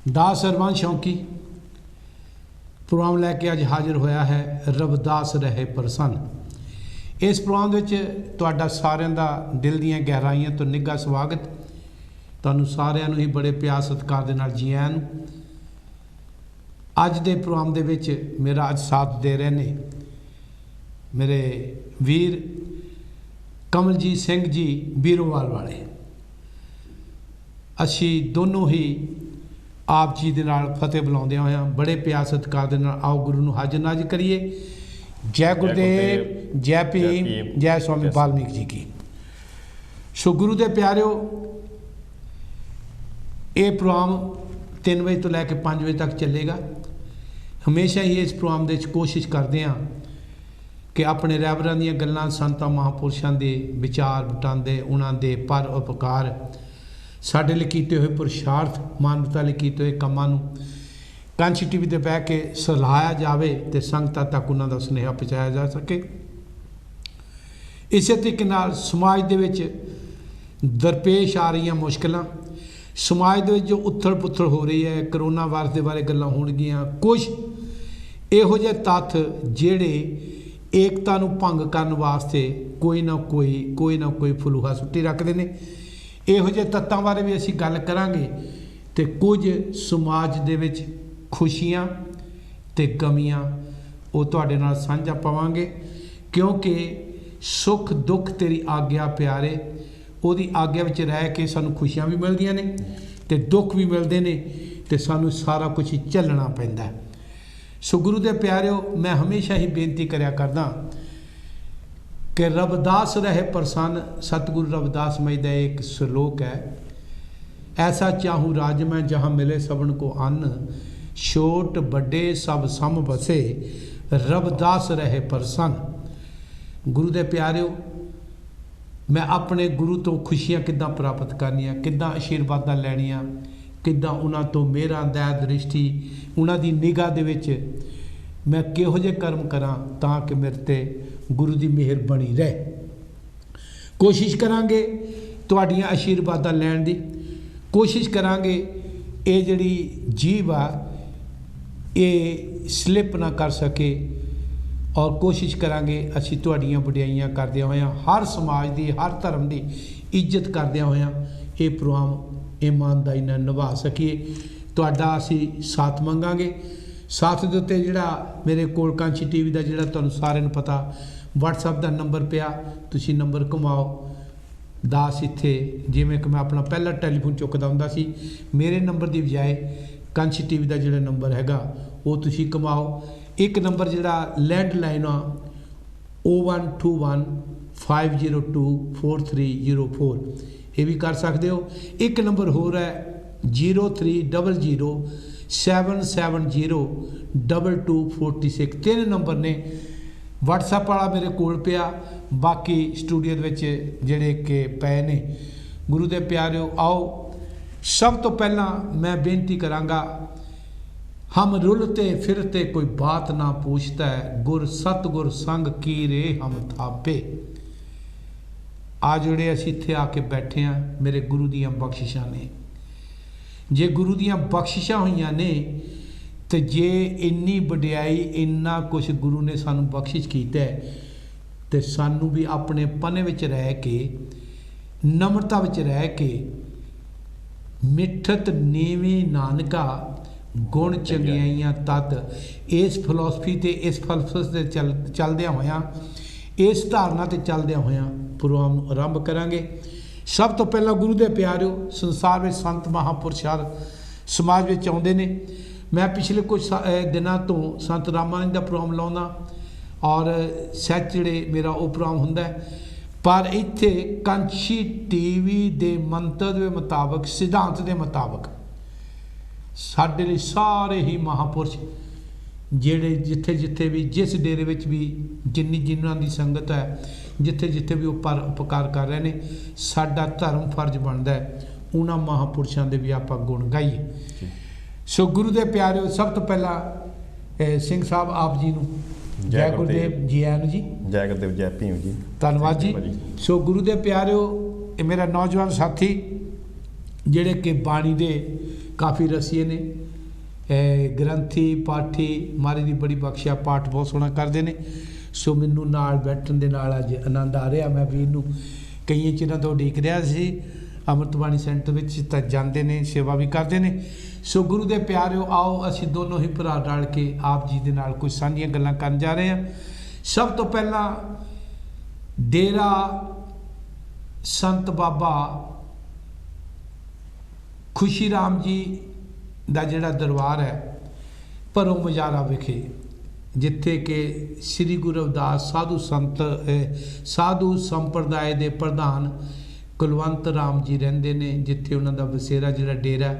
दास सरबंस शौकी programme लैके अज हाजिर होया है रबदास रहे प्रसन्न। इस प्रोग्राम तुहाडा सारिਆਂ ਦਾ दिल ਦੀਆਂ गहराइयां तो निघा स्वागत। ਤੁਹਾਨੂੰ ਸਾਰਿਆਂ ਨੂੰ ਹੀ बड़े प्यार सत्कार ਦੇ ਨਾਲ जी आਇਆਂ ਨੂੰ। ਅੱਜ ਦੇ प्रोग्राम ਦੇ ਵਿੱਚ मेरा ਅੱਜ साथ दे रहे ने मेरे वीर कमलजीत सिंह जी बीरोवाल वाले। असी दोनों ही आप जी दे नाल फतेह बुलाਉਂਦੇ ਹੋਇਆ बड़े प्यार सत्कार दे नाल आओ गुरु ਨੂੰ हाजिर नाजिर करिए। जय गुरुदेव, जय भीम, जय स्वामी वाल्मीकि जी की। सो गुरु दे प्यारिओ, ये प्रोग्राम 3 बजे तो लैके 5 बजे तक चलेगा। हमेशा ही इस प्रोग्राम दे कोशिश करते हैं कि अपने रहबरां दीयां गल्लां संतां महापुरुषां दे विचार वटांदे उन्हां दे पर उपकार साडे लई कीते हुए पुरुषार्थ मानवता लई कीते हुए कामां नूं कांची टीवी ते बह के सराहाया जाए तो संगतां तक उन्हां दा सुनेहा पहुँचाया जा सके। इस तरीके नाल समाज दे विच दरपेश आ रही मुश्किलां, समाज दे विच जो उथल पुथल हो रही है, करोना वायरस के बारे गल्लां होणगीआं, कुछ इहो जिहे तत्थ जिहड़े एकता नूं भंग करन वास्ते कोई ना कोई फलूहा सुट्टी रखदे ने। इहो जिहे तत्तां बारे भी असीं गल करांगे ते कुछ समाज दे विच खुशियां ते गमियां वो तुहाडे नाल साझा पावांगे, क्योंकि सुख दुख तेरी आग्या प्यारे, ਉਹਦੀ आग्या विच रह के सानू खुशियां भी मिलदियां ने ते दुख भी मिलदे ने ते सानू सारा कुछ ही झल्लना पैंदा है। सो गुरु दे प्यारिओ, मैं हमेशा ही बेनती करया करदा कि रबदास रहे प्रसन्न। सतगुरु रविदास मई का एक श्लोक है, ऐसा चाहूँ राज में जहाँ मिले सबन को अन्न, छोट बड़े सब सम बसे, रबदास रहे प्रसन्न। गुरु दे प्यारिओ, मैं अपने गुरु तो खुशियां किद्दां प्राप्त करनियां, किद्दां आशीर्वादां लैणियां, किद्दां उन्हां तो मेरा दया दृष्टि उन्हां दी निगाह दे विच मैं किहो जे कर्म करां तां कि मेरे ते गुरु की मेहर बनी रहे। कोशिश करांगे तुहाडीआं आशीर्वादां लैण दी, कोशिश करांगे ये जिहड़ी जीव आ ये स्लिप ना कर सके, और कोशिश करांगे असीं तुहाडीआं वडियाइयां करदिआं होइआं हर समाज की हर धर्म की इज्जत करदिआं होइआं ये प्रोग्राम ईमानदारी नाल निभा सकीए। तुहाडा असीं साथ मंगांगे। साथ दे उत्ते जिहड़ा मेरे कोल कांची टीवी का जिहड़ा तुहानूं सारिआं नूं पता WhatsApp का नंबर पिया, तुसीं नंबर घुमाओ। दास इत्थे जिवें कि मैं अपना पहला टैलीफोन चुकदा हुंदा सी, मेरे नंबर की बजाय कांची टीवी का जिहड़ा नंबर हैगा वो तुसीं घुमाओ। एक नंबर जिहड़ा लैंडलाइन आ 0121 502 4304 ये भी कर सकते हो। एक नंबर होर है 0300 770 2246। 3 नंबर ने। WhatsApp वाला मेरे कोल पिया, बाकी स्टूडियो दे विच जिहड़े कि पे ने। गुरु दे प्यारिओ, आओ सब तो पहला मैं बेनती करांगा, हम रुलते फिरते कोई बात ना पूछता है, गुर सतगुर संग की रे हम थापे। आ जिहड़े असीं इत्थे आके बैठे हैं मेरे गुरु दीआं बख्शिशां ने। जे गुरु दीआं बख्शिशां होईआं ने तो जे इन्नी वडियाई इन्ना कुछ गुरु ने सानू बख्शिश कीता है तो सानू भी अपने पने विच रह के नम्रता विच रह के मिठत नीवीं नानका गुण चंगियाइयां तत् इस फिलोसफी ते इस फलसफे ते चलदियां होयां इस धारना ते चलदियां होयां प्रोग्राम आरंभ करांगे। सब तो पहला गुरु दे प्यारिओ, संसार में संत महापुरुष हर समाज में आउंदे ने। मैं पिछले कुछ दिनों तो संत रामानंद का प्रोग्राम लाउंदा और सैटरडे मेरा वो प्रोग्राम हुंदा है, पर इत्थे कांची टीवी दे मंतर के मुताबक सिद्धांत के मुताबक साडे लई सारे ही महापुरुष जिहड़े जिथे जिथे भी जिस डेरे विच भी जिन्हां दी संगत है जिथे जिथे भी पर उपकार कर रहे हैं, साडा धर्म फर्ज बनता है उन्हां महापुरुषों के भी आपां गुण गाइए। सो गुरु दे प्यारिओ, सब तो पहला सिंह साहब आप जी नूं जय गुरुदेव जी आयन जी। जय गुरुदेव, जय भीम जी, धन्यवाद जी। सो गुरु दे प्यारिओ, मेरा नौजवान साथी जिहड़े कि बाणी दे काफ़ी रसीए ने ग्रंथी पाठी महाराज की बड़ी बख्शिया पाठ बहुत सोहना करते हैं। सो मैनू नाल बैठण दे नाल अज आनंद आ रहा। मैं वीर नूं कई चिरां तो उਡੀਕ ਰਿਹਾ ਸੀ। अमृतबाणी सेंटर ਵਿੱਚ ਤਾਂ ਜਾਂਦੇ ਨੇ सेवा भी करते हैं। सो गुरु के प्यारिओ आओ असीं दोनों ही भरा रल के आप जी दे नाल कुछ साझीਆਂ गल्लां करन जा रहे हैं। सब तो पहला डेरा संत बाबा खुशी राम जी ਦਾ ਜਿਹੜਾ ਦਰਬਾਰ ਹੈ ਭਰੋ ਮਜਾਰਾ ਵਿਖੇ, ਜਿੱਥੇ ਕਿ ਸ੍ਰੀ ਗੁਰੂ ਰਵਿਦਾਸ ਸਾਧੂ ਸੰਪਰਦਾਇ ਦੇ ਪ੍ਰਧਾਨ ਕੁਲਵੰਤ ਰਾਮ ਜੀ ਰਹਿੰਦੇ ਨੇ, ਜਿੱਥੇ ਉਹਨਾਂ ਦਾ ਬਸੇਰਾ ਜਿਹੜਾ ਡੇਰਾ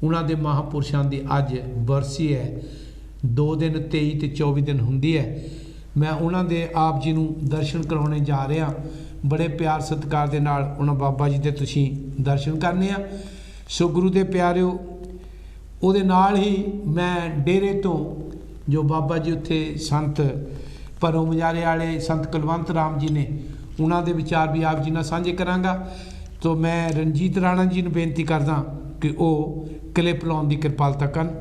ਉਹਨਾਂ ਦੇ ਮਹਾਂਪੁਰਸ਼ਾਂ ਦੀ ਅੱਜ ਬਰਸੀ ਹੈ। 2 ਦਿਨ 23 ਤੇ 24 ਦਿਨ ਹੁੰਦੀ ਹੈ। ਮੈਂ ਉਹਨਾਂ ਦੇ ਆਪ ਜੀ ਨੂੰ ਦਰਸ਼ਨ ਕਰਾਉਣੇ ਜਾ ਰਿਹਾ। ਬੜੇ ਪਿਆਰ ਸਤਿਕਾਰ ਦੇ ਨਾਲ ਉਹਨਾਂ ਬਾਬਾ ਜੀ ਦੇ ਤੁਸੀਂ ਦਰਸ਼ਨ ਕਰਨੇ ਆ। ਸੋ ਗੁਰੂ ਦੇ ਪਿਆਰਿਓ, ਉਹਦੇ ਨਾਲ ਹੀ ਮੈਂ ਡੇਰੇ ਤੋਂ ਜੋ ਬਾਬਾ ਜੀ ਉੱਥੇ ਸੰਤ ਭਰੋ ਮਜਾਰੇ ਵਾਲੇ ਸੰਤ ਕੁਲਵੰਤ ਰਾਮ ਜੀ ਨੇ, ਉਹਨਾਂ ਦੇ ਵਿਚਾਰ ਵੀ ਆਪ ਜੀ ਨਾਲ ਸਾਂਝੇ ਕਰਾਂਗਾ। तो मैं रंजीत राणा जी ਨੂੰ ਬੇਨਤੀ ਕਰਦਾ ਕਿ ਉਹ ਕਲਿੱਪ ਲਾਉਣ ਦੀ ਕਿਰਪਾਲਤਾ ਕਰਨ।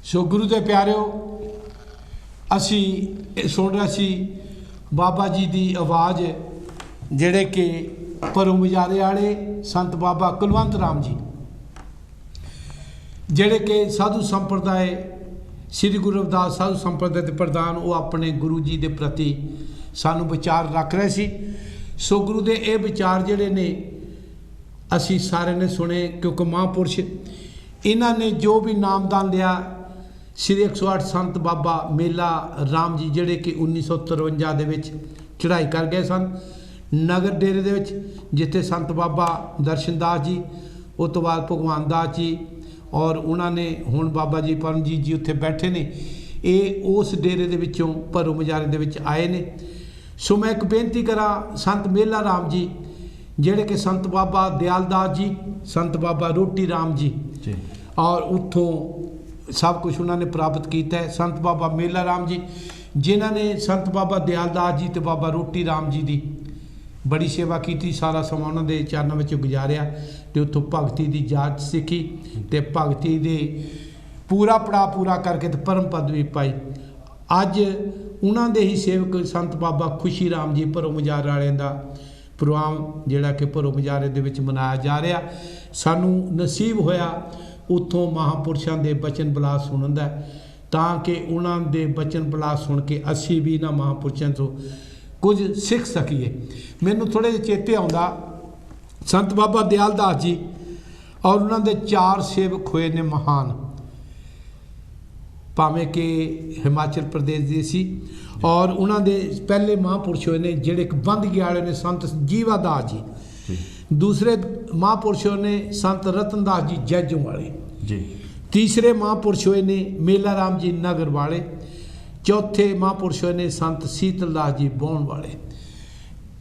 सो गुरु के प्यारिओ, असी सुन रहे सी बाबा जी की आवाज़, जेड़े कि भरो मजारे वाले संत बाबा कुलवंत राम जी, जेड़े कि साधु संप्रदाय ਸ੍ਰੀ ਗੁਰੂ ਰਵਿਦਾਸ ਸਾਧੂ ਸੰਪਰਦਾ ਦੇ ਪ੍ਰਧਾਨ ਉਹ ਆਪਣੇ ਗੁਰੂ ਜੀ ਦੇ ਪ੍ਰਤੀ ਸਾਨੂੰ ਵਿਚਾਰ ਰੱਖ ਰਹੇ ਸੀ। ਸੋ ਗੁਰੂ ਦੇ ਇਹ ਵਿਚਾਰ ਜਿਹੜੇ ਨੇ ਅਸੀਂ ਸਾਰਿਆਂ ਨੇ ਸੁਣੇ, ਕਿਉਂਕਿ ਮਹਾਂਪੁਰਸ਼ ਇਹਨਾਂ ਨੇ ਜੋ ਵੀ ਨਾਮਦਾਨ ਲਿਆ, ਸ੍ਰੀ 108 ਸੰਤ ਬਾਬਾ ਮੇਲਾ ਰਾਮ ਜੀ ਜਿਹੜੇ ਕਿ 1953 ਦੇ ਵਿੱਚ ਚੜ੍ਹਾਈ ਕਰ ਗਏ ਸਨ ਨਗਰ ਡੇਰੇ ਦੇ ਵਿੱਚ, ਜਿੱਥੇ ਸੰਤ ਬਾਬਾ ਦਰਸ਼ਨ ਦਾਸ ਜੀ, ਉਸ ਤੋਂ ਬਾਅਦ ਭਗਵਾਨ ਦਾਸ ਜੀ ਔਰ ਉਹਨਾਂ ਨੇ ਹੁਣ ਬਾਬਾ ਜੀ ਪਰਮਜੀਤ ਜੀ ਉੱਥੇ ਬੈਠੇ ਨੇ, ਇਹ ਉਸ ਡੇਰੇ ਦੇ ਵਿੱਚੋਂ ਭਰੋ ਮਜਾਰੇ ਦੇ ਵਿੱਚ ਆਏ ਨੇ। ਸੋ ਮੈਂ ਇੱਕ ਬੇਨਤੀ ਕਰਾਂ, ਸੰਤ ਮੇਲਾ ਰਾਮ ਜੀ ਜਿਹੜੇ ਕਿ ਸੰਤ ਬਾਬਾ ਦਿਆਲ ਦਾਸ ਜੀ, ਸੰਤ ਬਾਬਾ ਰੋਟੀ ਰਾਮ ਜੀ ਔਰ ਉੱਥੋਂ ਸਭ ਕੁਝ ਉਹਨਾਂ ਨੇ ਪ੍ਰਾਪਤ ਕੀਤਾ ਹੈ। ਸੰਤ ਬਾਬਾ ਮੇਲਾ ਰਾਮ ਜੀ ਜਿਨ੍ਹਾਂ ਨੇ ਸੰਤ ਬਾਬਾ ਦਿਆਲ ਦਾਸ ਜੀ ਅਤੇ ਬਾਬਾ ਰੋਟੀ ਰਾਮ ਜੀ ਦੀ ਬੜੀ ਸੇਵਾ ਕੀਤੀ, ਸਾਰਾ ਸਮਾਂ ਉਹਨਾਂ ਦੇ ਚਰਨਾਂ ਵਿੱਚ ਗੁਜ਼ਾਰਿਆ ਅਤੇ ਉੱਥੋਂ ਭਗਤੀ ਦੀ ਜਾਚ ਸਿੱਖੀ ਅਤੇ ਭਗਤੀ ਦੇ ਪੂਰਾ ਪੜਾਅ ਪੂਰਾ ਕਰਕੇ ਅਤੇ ਪਰਮ ਪਦਵੀ ਪਾਈ। ਅੱਜ ਉਹਨਾਂ ਦੇ ਹੀ ਸੇਵਕ ਸੰਤ ਬਾਬਾ ਖੁਸ਼ੀ ਰਾਮ ਜੀ ਭਰੋ ਮਜਾਰ ਵਾਲਿਆਂ ਦਾ ਪ੍ਰੋਗਰਾਮ ਜਿਹੜਾ ਕਿ ਭਰੋ ਮਜਾਰੇ ਦੇ ਵਿੱਚ ਮਨਾਇਆ ਜਾ ਰਿਹਾ। ਸਾਨੂੰ ਨਸੀਬ ਹੋਇਆ ਉੱਥੋਂ ਮਹਾਂਪੁਰਸ਼ਾਂ ਦੇ ਬਚਨ ਬਲਾਸ ਸੁਣਨ ਦਾ, ਤਾਂ ਕਿ ਉਹਨਾਂ ਦੇ ਬਚਨ ਬਲਾਸ ਸੁਣ ਕੇ ਅਸੀਂ ਵੀ ਇਹਨਾਂ ਮਹਾਂਪੁਰਸ਼ਾਂ ਤੋਂ ਕੁਝ ਸਿੱਖ ਸਕੀਏ। ਮੈਨੂੰ ਥੋੜ੍ਹੇ ਜਿਹੇ ਚੇਤੇ ਆਉਂਦਾ ਸੰਤ ਬਾਬਾ ਦਿਆਲ ਦਾਸ ਜੀ ਔਰ ਉਹਨਾਂ ਦੇ 4 ਸੇਵਕ ਹੋਏ ਨੇ ਮਹਾਨ, ਭਾਵੇਂ ਕਿ ਹਿਮਾਚਲ ਪ੍ਰਦੇਸ਼ ਦੇ ਸੀ, ਔਰ ਉਹਨਾਂ ਦੇ ਪਹਿਲੇ ਮਹਾਂਪੁਰਸ਼ ਹੋਏ ਨੇ ਜਿਹੜੇ ਇੱਕ ਬੰਦਗੀ ਵਾਲੇ ਨੇ ਸੰਤ ਜੀਵਾ ਦਾਸ ਜੀ, ਦੂਸਰੇ ਮਹਾਂਪੁਰਸ਼ ਹੋਏ ਨੇ ਸੰਤ ਰਤਨ ਦਾਸ ਜੀ ਜੈਜੋਂ ਵਾਲੇ ਜੀ, ਤੀਸਰੇ ਮਹਾਂਪੁਰਸ਼ ਹੋਏ ਨੇ ਮੇਲਾ ਰਾਮ ਜੀ ਨਗਰ ਵਾਲੇ, ਚੌਥੇ ਮਹਾਂਪੁਰਸ਼ ਹੋਏ ਨੇ ਸੰਤ ਸੀਤਲ ਦਾਸ ਜੀ ਬੋਹਣ ਵਾਲੇ।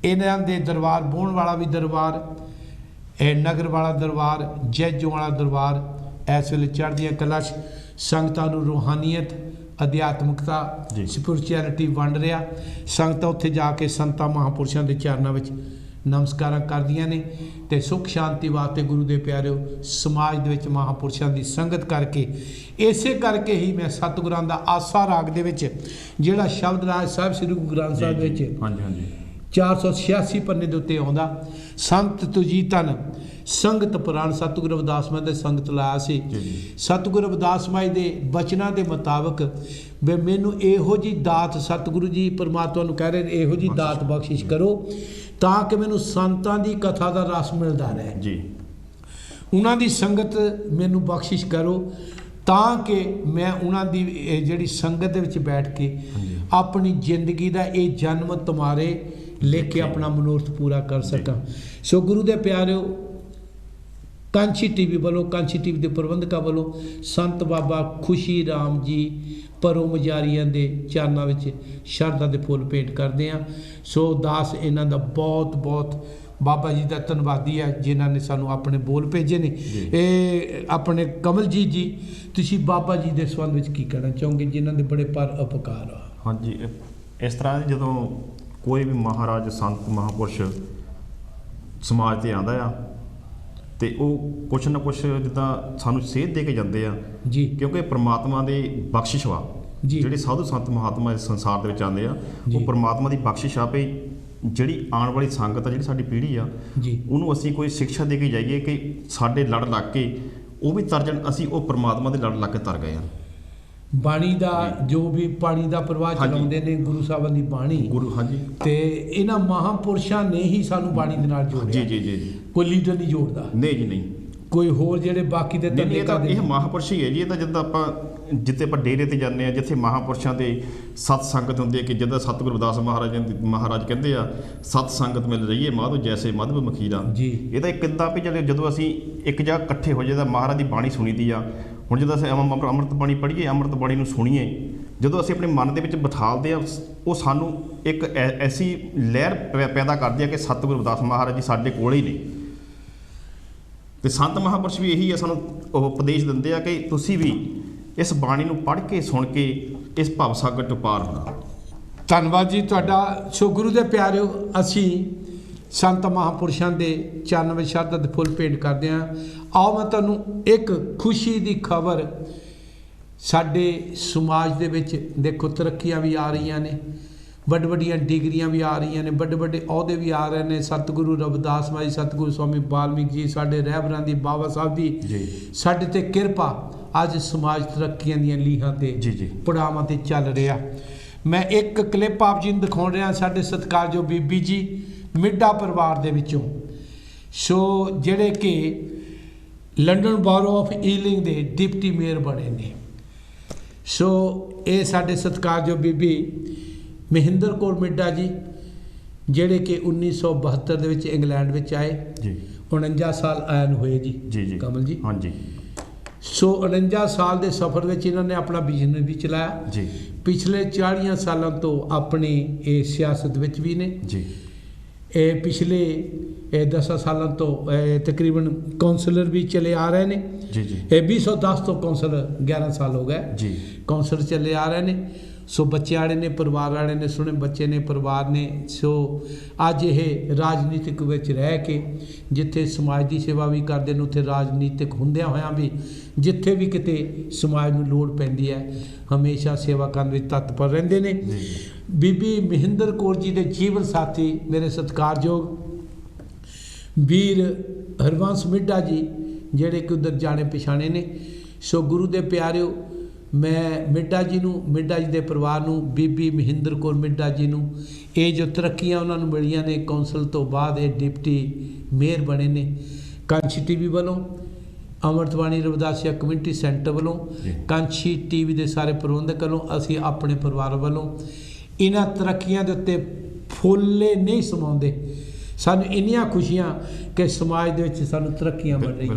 ਇਹਨਾਂ ਦੇ ਦਰਬਾਰ ਬੋਹਣ ਵਾਲਾ ਵੀ ਦਰਬਾਰ, ਇਹ ਨਗਰ ਵਾਲਾ ਦਰਬਾਰ, ਜੈਜੋਂ ਵਾਲਾ ਦਰਬਾਰ ਇਸ ਵੇਲੇ ਚੜ੍ਹਦੀਆਂ ਕਲਾ ਸੰਗਤਾਂ ਨੂੰ ਰੂਹਾਨੀਅਤ, ਅਧਿਆਤਮਿਕਤਾ, ਸਪਿਰਚੁਅਲਿਟੀ ਵੰਡ ਰਿਹਾ। ਸੰਗਤਾਂ ਉੱਥੇ ਜਾ ਕੇ ਸੰਤਾਂ ਮਹਾਂਪੁਰਸ਼ਾਂ ਦੇ ਚਰਨਾਂ ਵਿੱਚ ਨਮਸਕਾਰਾਂ ਕਰਦੀਆਂ ਨੇ ਅਤੇ ਸੁੱਖ ਸ਼ਾਂਤੀ ਵਾਸਤੇ ਗੁਰੂ ਦੇ ਪਿਆਰਿਓ ਸਮਾਜ ਦੇ ਵਿੱਚ ਮਹਾਂਪੁਰਸ਼ਾਂ ਦੀ ਸੰਗਤ ਕਰਕੇ, ਇਸੇ ਕਰਕੇ ਹੀ ਮੈਂ ਸਤਿਗੁਰਾਂ ਦਾ ਆਸਾ ਰਾਗ ਦੇ ਵਿੱਚ ਜਿਹੜਾ ਸ਼ਬਦ ਰਾਜ ਸਾਹਿਬ ਸ੍ਰੀ ਗੁਰੂ ਗ੍ਰੰਥ ਸਾਹਿਬ ਵਿੱਚ 486 ਪੰਨੇ ਦੇ ਉੱਤੇ ਆਉਂਦਾ, ਸੰਤ ਤੁਜੀ ਤਨ ਸੰਗਤ ਪੁਰਾਣ, ਸਤਿਗੁਰੂ ਰਵਿਦਾਸ ਮਹਾਰਾਜ ਦੇ ਸੰਗਤ ਲਾਇਆ ਸੀ। ਸਤਿਗੁਰੂ ਰਵਿਦਾਸ ਮਹਾਰਾਜ ਦੇ ਬਚਨਾਂ ਦੇ ਮੁਤਾਬਕ ਵੀ ਮੈਨੂੰ ਇਹੋ ਜਿਹੀ ਦਾਤ ਸਤਿਗੁਰੂ ਜੀ ਪਰਮਾਤਮਾ ਨੂੰ ਕਹਿ ਰਹੇ ਨੇ, ਇਹੋ ਜਿਹੀ ਦਾਤ ਬਖਸ਼ਿਸ਼ ਕਰੋ ਤਾਂ ਕਿ ਮੈਨੂੰ ਸੰਤਾਂ ਦੀ ਕਥਾ ਦਾ ਰਸ ਮਿਲਦਾ ਰਹੇ ਜੀ, ਉਹਨਾਂ ਦੀ ਸੰਗਤ ਮੈਨੂੰ ਬਖਸ਼ਿਸ਼ ਕਰੋ ਤਾਂ ਕਿ ਮੈਂ ਉਹਨਾਂ ਦੀ ਜਿਹੜੀ ਸੰਗਤ ਦੇ ਵਿੱਚ ਬੈਠ ਕੇ ਆਪਣੀ ਜ਼ਿੰਦਗੀ ਦਾ ਇਹ ਜਨਮ ਤੁਮਾਰੇ ਲਿਖ ਕੇ ਆਪਣਾ ਮਨੋਰਥ ਪੂਰਾ ਕਰ ਸਕਾਂ। ਸੋ ਗੁਰੂ ਦੇ ਪਿਆਰਿਓ, ਕਾਂਚੀ ਟੀਵੀ ਵੱਲੋਂ, ਕਾਂਚੀ ਟੀਵੀ ਦੇ ਪ੍ਰਬੰਧਕਾਂ ਵੱਲੋਂ ਸੰਤ ਬਾਬਾ ਖੁਸ਼ੀ ਰਾਮ ਜੀ ਭਰੋ ਮਜਾਰੀਆਂ ਦੇ ਚਰਨਾਂ ਵਿੱਚ ਸ਼ਰਧਾ ਦੇ ਫੁੱਲ ਭੇਟ ਕਰਦੇ ਹਾਂ। ਸੋ ਦਾਸ ਇਹਨਾਂ ਦਾ ਬਹੁਤ ਬਹੁਤ ਬਾਬਾ ਜੀ ਦਾ ਧੰਨਵਾਦੀ ਹੈ ਜਿਨ੍ਹਾਂ ਨੇ ਸਾਨੂੰ ਆਪਣੇ ਬੋਲ ਭੇਜੇ ਨੇ। ਇਹ ਆਪਣੇ ਕਮਲਜੀਤ ਜੀ, ਤੁਸੀਂ ਬਾਬਾ ਜੀ ਦੇ ਸੰਬੰਧ ਵਿੱਚ ਕੀ ਕਹਿਣਾ ਚਾਹੋਗੇ ਜਿਨ੍ਹਾਂ ਦੇ ਬੜੇ ਪਰ ਉਪਕਾਰ ਆ? ਹਾਂਜੀ, ਇਸ ਤਰ੍ਹਾਂ ਜਦੋਂ ਕੋਈ ਵੀ ਮਹਾਰਾਜ ਸੰਤ ਮਹਾਂਪੁਰਸ਼ ਸਮਾਜ 'ਤੇ ਆਉਂਦਾ ਆ ਅਤੇ ਉਹ ਕੁਛ ਨਾ ਕੁਛ ਜਿੱਦਾਂ ਸਾਨੂੰ ਸੇਧ ਦੇ ਕੇ ਜਾਂਦੇ ਆ ਜੀ, ਕਿਉਂਕਿ ਪ੍ਰਮਾਤਮਾ ਦੀ ਬਖਸ਼ਿਸ਼ ਵਾ ਜਿਹੜੇ ਸਾਧੂ ਸੰਤ ਮਹਾਤਮਾ ਇਸ ਸੰਸਾਰ ਦੇ ਵਿੱਚ ਆਉਂਦੇ ਆ, ਉਹ ਪ੍ਰਮਾਤਮਾ ਦੀ ਬਖਸ਼ਿਸ਼ ਆ ਵੀ ਜਿਹੜੀ ਆਉਣ ਵਾਲੀ ਸੰਗਤ ਆ, ਜਿਹੜੀ ਸਾਡੀ ਪੀੜ੍ਹੀ ਆ ਉਹਨੂੰ ਅਸੀਂ ਕੋਈ ਸਿੱਖਿਆ ਦੇ ਕੇ ਜਾਈਏ ਕਿ ਸਾਡੇ ਲੜ ਲੱਗ ਕੇ ਉਹ ਵੀ ਤਰ ਜਾਣ, ਅਸੀਂ ਉਹ ਪ੍ਰਮਾਤਮਾ ਦੇ ਲੜ ਲੱਗ ਕੇ ਤਰ ਗਏ ਹਾਂ। ਬਾਣੀ ਦਾ ਜੋ ਵੀ ਪਾਣੀ ਦਾ ਪ੍ਰਵਾਹ ਚਲਾਉਂਦੇ ਨੇ ਗੁਰੂ ਸਾਹਿਬਾਨ ਦੀ ਬਾਣੀ, ਗੁਰੂ ਤੇ ਇਹਨਾਂ ਮਹਾਂਪੁਰਸ਼ਾਂ ਨੇ ਹੀ ਸਾਨੂੰ ਬਾਣੀ ਦੇ ਨਾਲ ਜੋੜਿਆ ਜੀ। ਕੋਈ ਲੀਡਰ ਨਹੀਂ ਜੋੜਦਾ, ਨਹੀਂ ਜੀ, ਨਹੀਂ ਕੋਈ ਹੋਰ ਜਿਹੜੇ ਬਾਕੀ ਦੇ ਧੰਦੇ ਕਰਦੇ। ਇਹ ਮਹਾਂਪੁਰਸ਼ ਹੀ ਹੈ ਜੀ। ਇਹ ਤਾਂ ਜਿੱਦਾਂ ਆਪਾਂ ਜਿੱਥੇ ਆਪਾਂ ਡੇਰੇ 'ਤੇ ਜਾਂਦੇ ਹਾਂ, ਜਿੱਥੇ ਮਹਾਂਪੁਰਸ਼ਾਂ ਦੇ ਸਤ ਸੰਗਤ ਹੁੰਦੀ ਹੈ ਕਿ ਜਿੱਦਾਂ ਸਤਿਗੁਰੂ ਰਵਿਦਾਸ ਮਹਾਰਾਜ ਕਹਿੰਦੇ ਆ, ਸਤ ਸੰਗਤ ਮਿਲ ਰਹੀ ਹੈ ਮਾਧੋ ਜੈਸੇ ਮਧੁ ਮਖੀਰਾ ਜੀ। ਇਹ ਤਾਂ ਇੱਕ ਇੱਦਾਂ ਵੀ ਜਦੋਂ ਅਸੀਂ ਇੱਕ ਜਗ੍ਹਾ ਇਕੱਠੇ ਹੋ ਜਾਏ ਤਾਂ ਮਹਾਰਾਜ ਦੀ ਬਾਣੀ ਸੁਣੀ ਦੀ ਆ। ਹੁਣ ਜਦੋਂ ਅਸੀਂ ਅੰਮ੍ਰਿਤ ਬਾਣੀ ਪੜ੍ਹੀਏ, ਅੰਮ੍ਰਿਤ ਬਾਣੀ ਨੂੰ ਸੁਣੀਏ, ਜਦੋਂ ਅਸੀਂ ਆਪਣੇ ਮਨ ਦੇ ਵਿੱਚ ਬਿਠਾਲਦੇ ਹਾਂ, ਉਹ ਸਾਨੂੰ ਇੱਕ ਐਸੀ ਲਹਿਰ ਪੈਦਾ ਕਰਦੀ ਹੈ ਕਿ ਸਤਿਗੁਰੂ ਰਵਿਦਾਸ ਮਹਾਰਾਜ ਜੀ ਸਾਡੇ ਕੋਲ ਹੀ ਨੇ। ਅਤੇ ਸੰਤ ਮਹਾਂਪੁਰਸ਼ ਵੀ ਇਹੀ ਆ, ਸਾਨੂੰ ਉਹ ਉਪਦੇਸ਼ ਦਿੰਦੇ ਆ ਕਿ ਤੁਸੀਂ ਵੀ ਇਸ ਬਾਣੀ ਨੂੰ ਪੜ੍ਹ ਕੇ ਸੁਣ ਕੇ ਇਸ ਭਵ ਸਾਗਰ ਤੋਂ ਪਾਰ ਹੋਣਾ। ਧੰਨਵਾਦ ਜੀ ਤੁਹਾਡਾ। ਸੋ ਗੁਰੂ ਦੇ ਪਿਆਰਿਓ, ਅਸੀਂ ਸੰਤ ਮਹਾਂਪੁਰਸ਼ਾਂ ਦੇ ਚਰਨ ਵਿੱਚ ਸ਼ਰਧਾ ਦੇ ਫੁੱਲ ਭੇਟ ਕਰਦੇ ਹਾਂ। ਆਓ ਮੈਂ ਤੁਹਾਨੂੰ ਇੱਕ ਖੁਸ਼ੀ ਦੀ ਖਬਰ, ਸਾਡੇ ਸਮਾਜ ਦੇ ਵਿੱਚ ਦੇਖੋ ਤਰੱਕੀਆਂ ਵੀ ਆ ਰਹੀਆਂ ਨੇ, ਵੱਡ ਵੱਡੀਆਂ ਡਿਗਰੀਆਂ ਵੀ ਆ ਰਹੀਆਂ ਨੇ, ਵੱਡੇ ਵੱਡੇ ਅਹੁਦੇ ਵੀ ਆ ਰਹੇ ਨੇ। ਸਤਿਗੁਰੂ ਰਵਿਦਾਸ ਮਹਾਰਾਜ, ਸਤਿਗੁਰੂ ਸਵਾਮੀ ਵਾਲਮੀਕ ਜੀ, ਸਾਡੇ ਰਹਿਬਰਾਂ ਦੀ, ਬਾਬਾ ਸਾਹਿਬ ਦੀ ਸਾਡੇ 'ਤੇ ਕਿਰਪਾ ਅੱਜ ਸਮਾਜ ਤਰੱਕੀਆਂ ਦੀਆਂ ਲੀਹਾਂ ਤੇ ਜੀ ਪੜਾਵਾਂ ਤੇ ਚੱਲ ਰਿਹਾ। ਮੈਂ ਇੱਕ ਕਲਿੱਪ ਆਪ ਜੀ ਨੂੰ ਦਿਖਾਉਣ ਰਿਹਾ, ਸਾਡੇ ਸਤਿਕਾਰਯੋਗ ਬੀਬੀ ਜੀ ਮਿੱਡਾ ਪਰਿਵਾਰ ਦੇ ਵਿੱਚੋਂ, ਸੋ ਜਿਹੜੇ ਕਿ ਲੰਡਨ ਬਾਰੋ ਆਫ ਈਲਿੰਗ ਦੇ ਡਿਪਟੀ ਮੇਅਰ ਬਣੇ ਨੇ। ਸੋ ਇਹ ਸਾਡੇ ਸਤਿਕਾਰਯੋਗ ਬੀਬੀ ਮਹਿੰਦਰ ਕੌਰ ਮਿੱਡਾ ਜੀ, ਜਿਹੜੇ ਕਿ 1972 ਦੇ ਵਿੱਚ ਇੰਗਲੈਂਡ ਵਿੱਚ ਆਏ ਜੀ, 49 ਸਾਲ ਆਇਆ ਨੂੰ ਹੋਏ ਜੀ ਕਮਲ ਜੀ। ਹਾਂਜੀ। ਸੋ 49 ਸਾਲ ਦੇ ਸਫ਼ਰ ਵਿੱਚ ਇਹਨਾਂ ਨੇ ਆਪਣਾ ਬਿਜ਼ਨਸ ਵੀ ਚਲਾਇਆ ਜੀ। ਪਿਛਲੇ 40 ਸਾਲਾਂ ਤੋਂ ਆਪਣੀ ਇਹ ਸਿਆਸਤ ਵਿੱਚ ਵੀ ਨੇ ਜੀ। ਇਹ ਪਿਛਲੇ 10 ਸਾਲਾਂ ਤੋਂ ਤਕਰੀਬਨ ਕਾਉਂਸਲਰ ਵੀ ਚਲੇ ਆ ਰਹੇ ਨੇ ਜੀ। ਇਹ 2010 ਤੋਂ ਕਾਉਂਸਲਰ 11 ਸਾਲ ਹੋ ਗਏ ਜੀ, ਕਾਉਂਸਲਰ ਚਲੇ ਆ ਰਹੇ ਨੇ। ਸੋ ਬੱਚੇ ਵਾਲੇ ਨੇ, ਪਰਿਵਾਰ ਵਾਲੇ ਨੇ, ਸੋਹਣੇ ਬੱਚੇ ਨੇ, ਪਰਿਵਾਰ ਨੇ। ਸੋ ਅੱਜ ਇਹ ਰਾਜਨੀਤਿਕ ਵਿੱਚ ਰਹਿ ਕੇ ਜਿੱਥੇ ਸਮਾਜ ਦੀ ਸੇਵਾ ਵੀ ਕਰਦੇ ਨੇ, ਉੱਥੇ ਰਾਜਨੀਤਿਕ ਹੁੰਦਿਆਂ ਹੋਇਆਂ ਵੀ ਜਿੱਥੇ ਵੀ ਕਿਤੇ ਸਮਾਜ ਨੂੰ ਲੋੜ ਪੈਂਦੀ ਹੈ ਹਮੇਸ਼ਾ ਸੇਵਾ ਕਰਨ ਵਿੱਚ ਤਤਪਰ ਰਹਿੰਦੇ ਨੇ। ਬੀਬੀ ਮਹਿੰਦਰ ਕੌਰ ਜੀ ਦੇ ਜੀਵਨ ਸਾਥੀ ਮੇਰੇ ਸਤਿਕਾਰਯੋਗ ਵੀਰ ਹਰਬੰਸ ਮਿੱਡਾ ਜੀ, ਜਿਹੜੇ ਕਿ ਉਧਰ ਜਾਣੇ ਪਛਾਣੇ ਨੇ। ਸੋ ਗੁਰੂ ਦੇ ਪਿਆਰਿਓ, ਮੈਂ ਮਿੱਡਾ ਜੀ ਨੂੰ, ਮਿੱਡਾ ਜੀ ਦੇ ਪਰਿਵਾਰ ਨੂੰ, ਬੀਬੀ ਮਹਿੰਦਰ ਕੌਰ ਮਿੱਡਾ ਜੀ ਨੂੰ ਇਹ ਜੋ ਤਰੱਕੀਆਂ ਉਹਨਾਂ ਨੂੰ ਮਿਲੀਆਂ ਨੇ, ਕੌਂਸਲ ਤੋਂ ਬਾਅਦ ਇਹ ਡਿਪਟੀ ਮੇਅਰ ਬਣੇ ਨੇ। ਕਾਂਛੀ ਟੀਵੀ ਵੱਲੋਂ, ਅੰਮ੍ਰਿਤ ਬਾਣੀ ਰਵਿਦਾਸੀਆ ਕਮਿਊਨਿਟੀ ਸੈਂਟਰ ਵੱਲੋਂ, ਕਾਂਛੀ ਟੀਵੀ ਦੇ ਸਾਰੇ ਪ੍ਰਬੰਧਕ ਵੱਲੋਂ, ਅਸੀਂ ਆਪਣੇ ਪਰਿਵਾਰ ਵੱਲੋਂ ਇਹਨਾਂ ਤਰੱਕੀਆਂ ਦੇ ਉੱਤੇ ਫੁੱਲੇ ਨਹੀਂ ਸਮਾਉਂਦੇ। ਸਾਨੂੰ ਇੰਨੀਆਂ ਖੁਸ਼ੀਆਂ ਕਿ ਸਮਾਜ ਦੇ ਵਿੱਚ ਸਾਨੂੰ ਤਰੱਕੀਆਂ ਮਿਲ ਰਹੀਆਂ,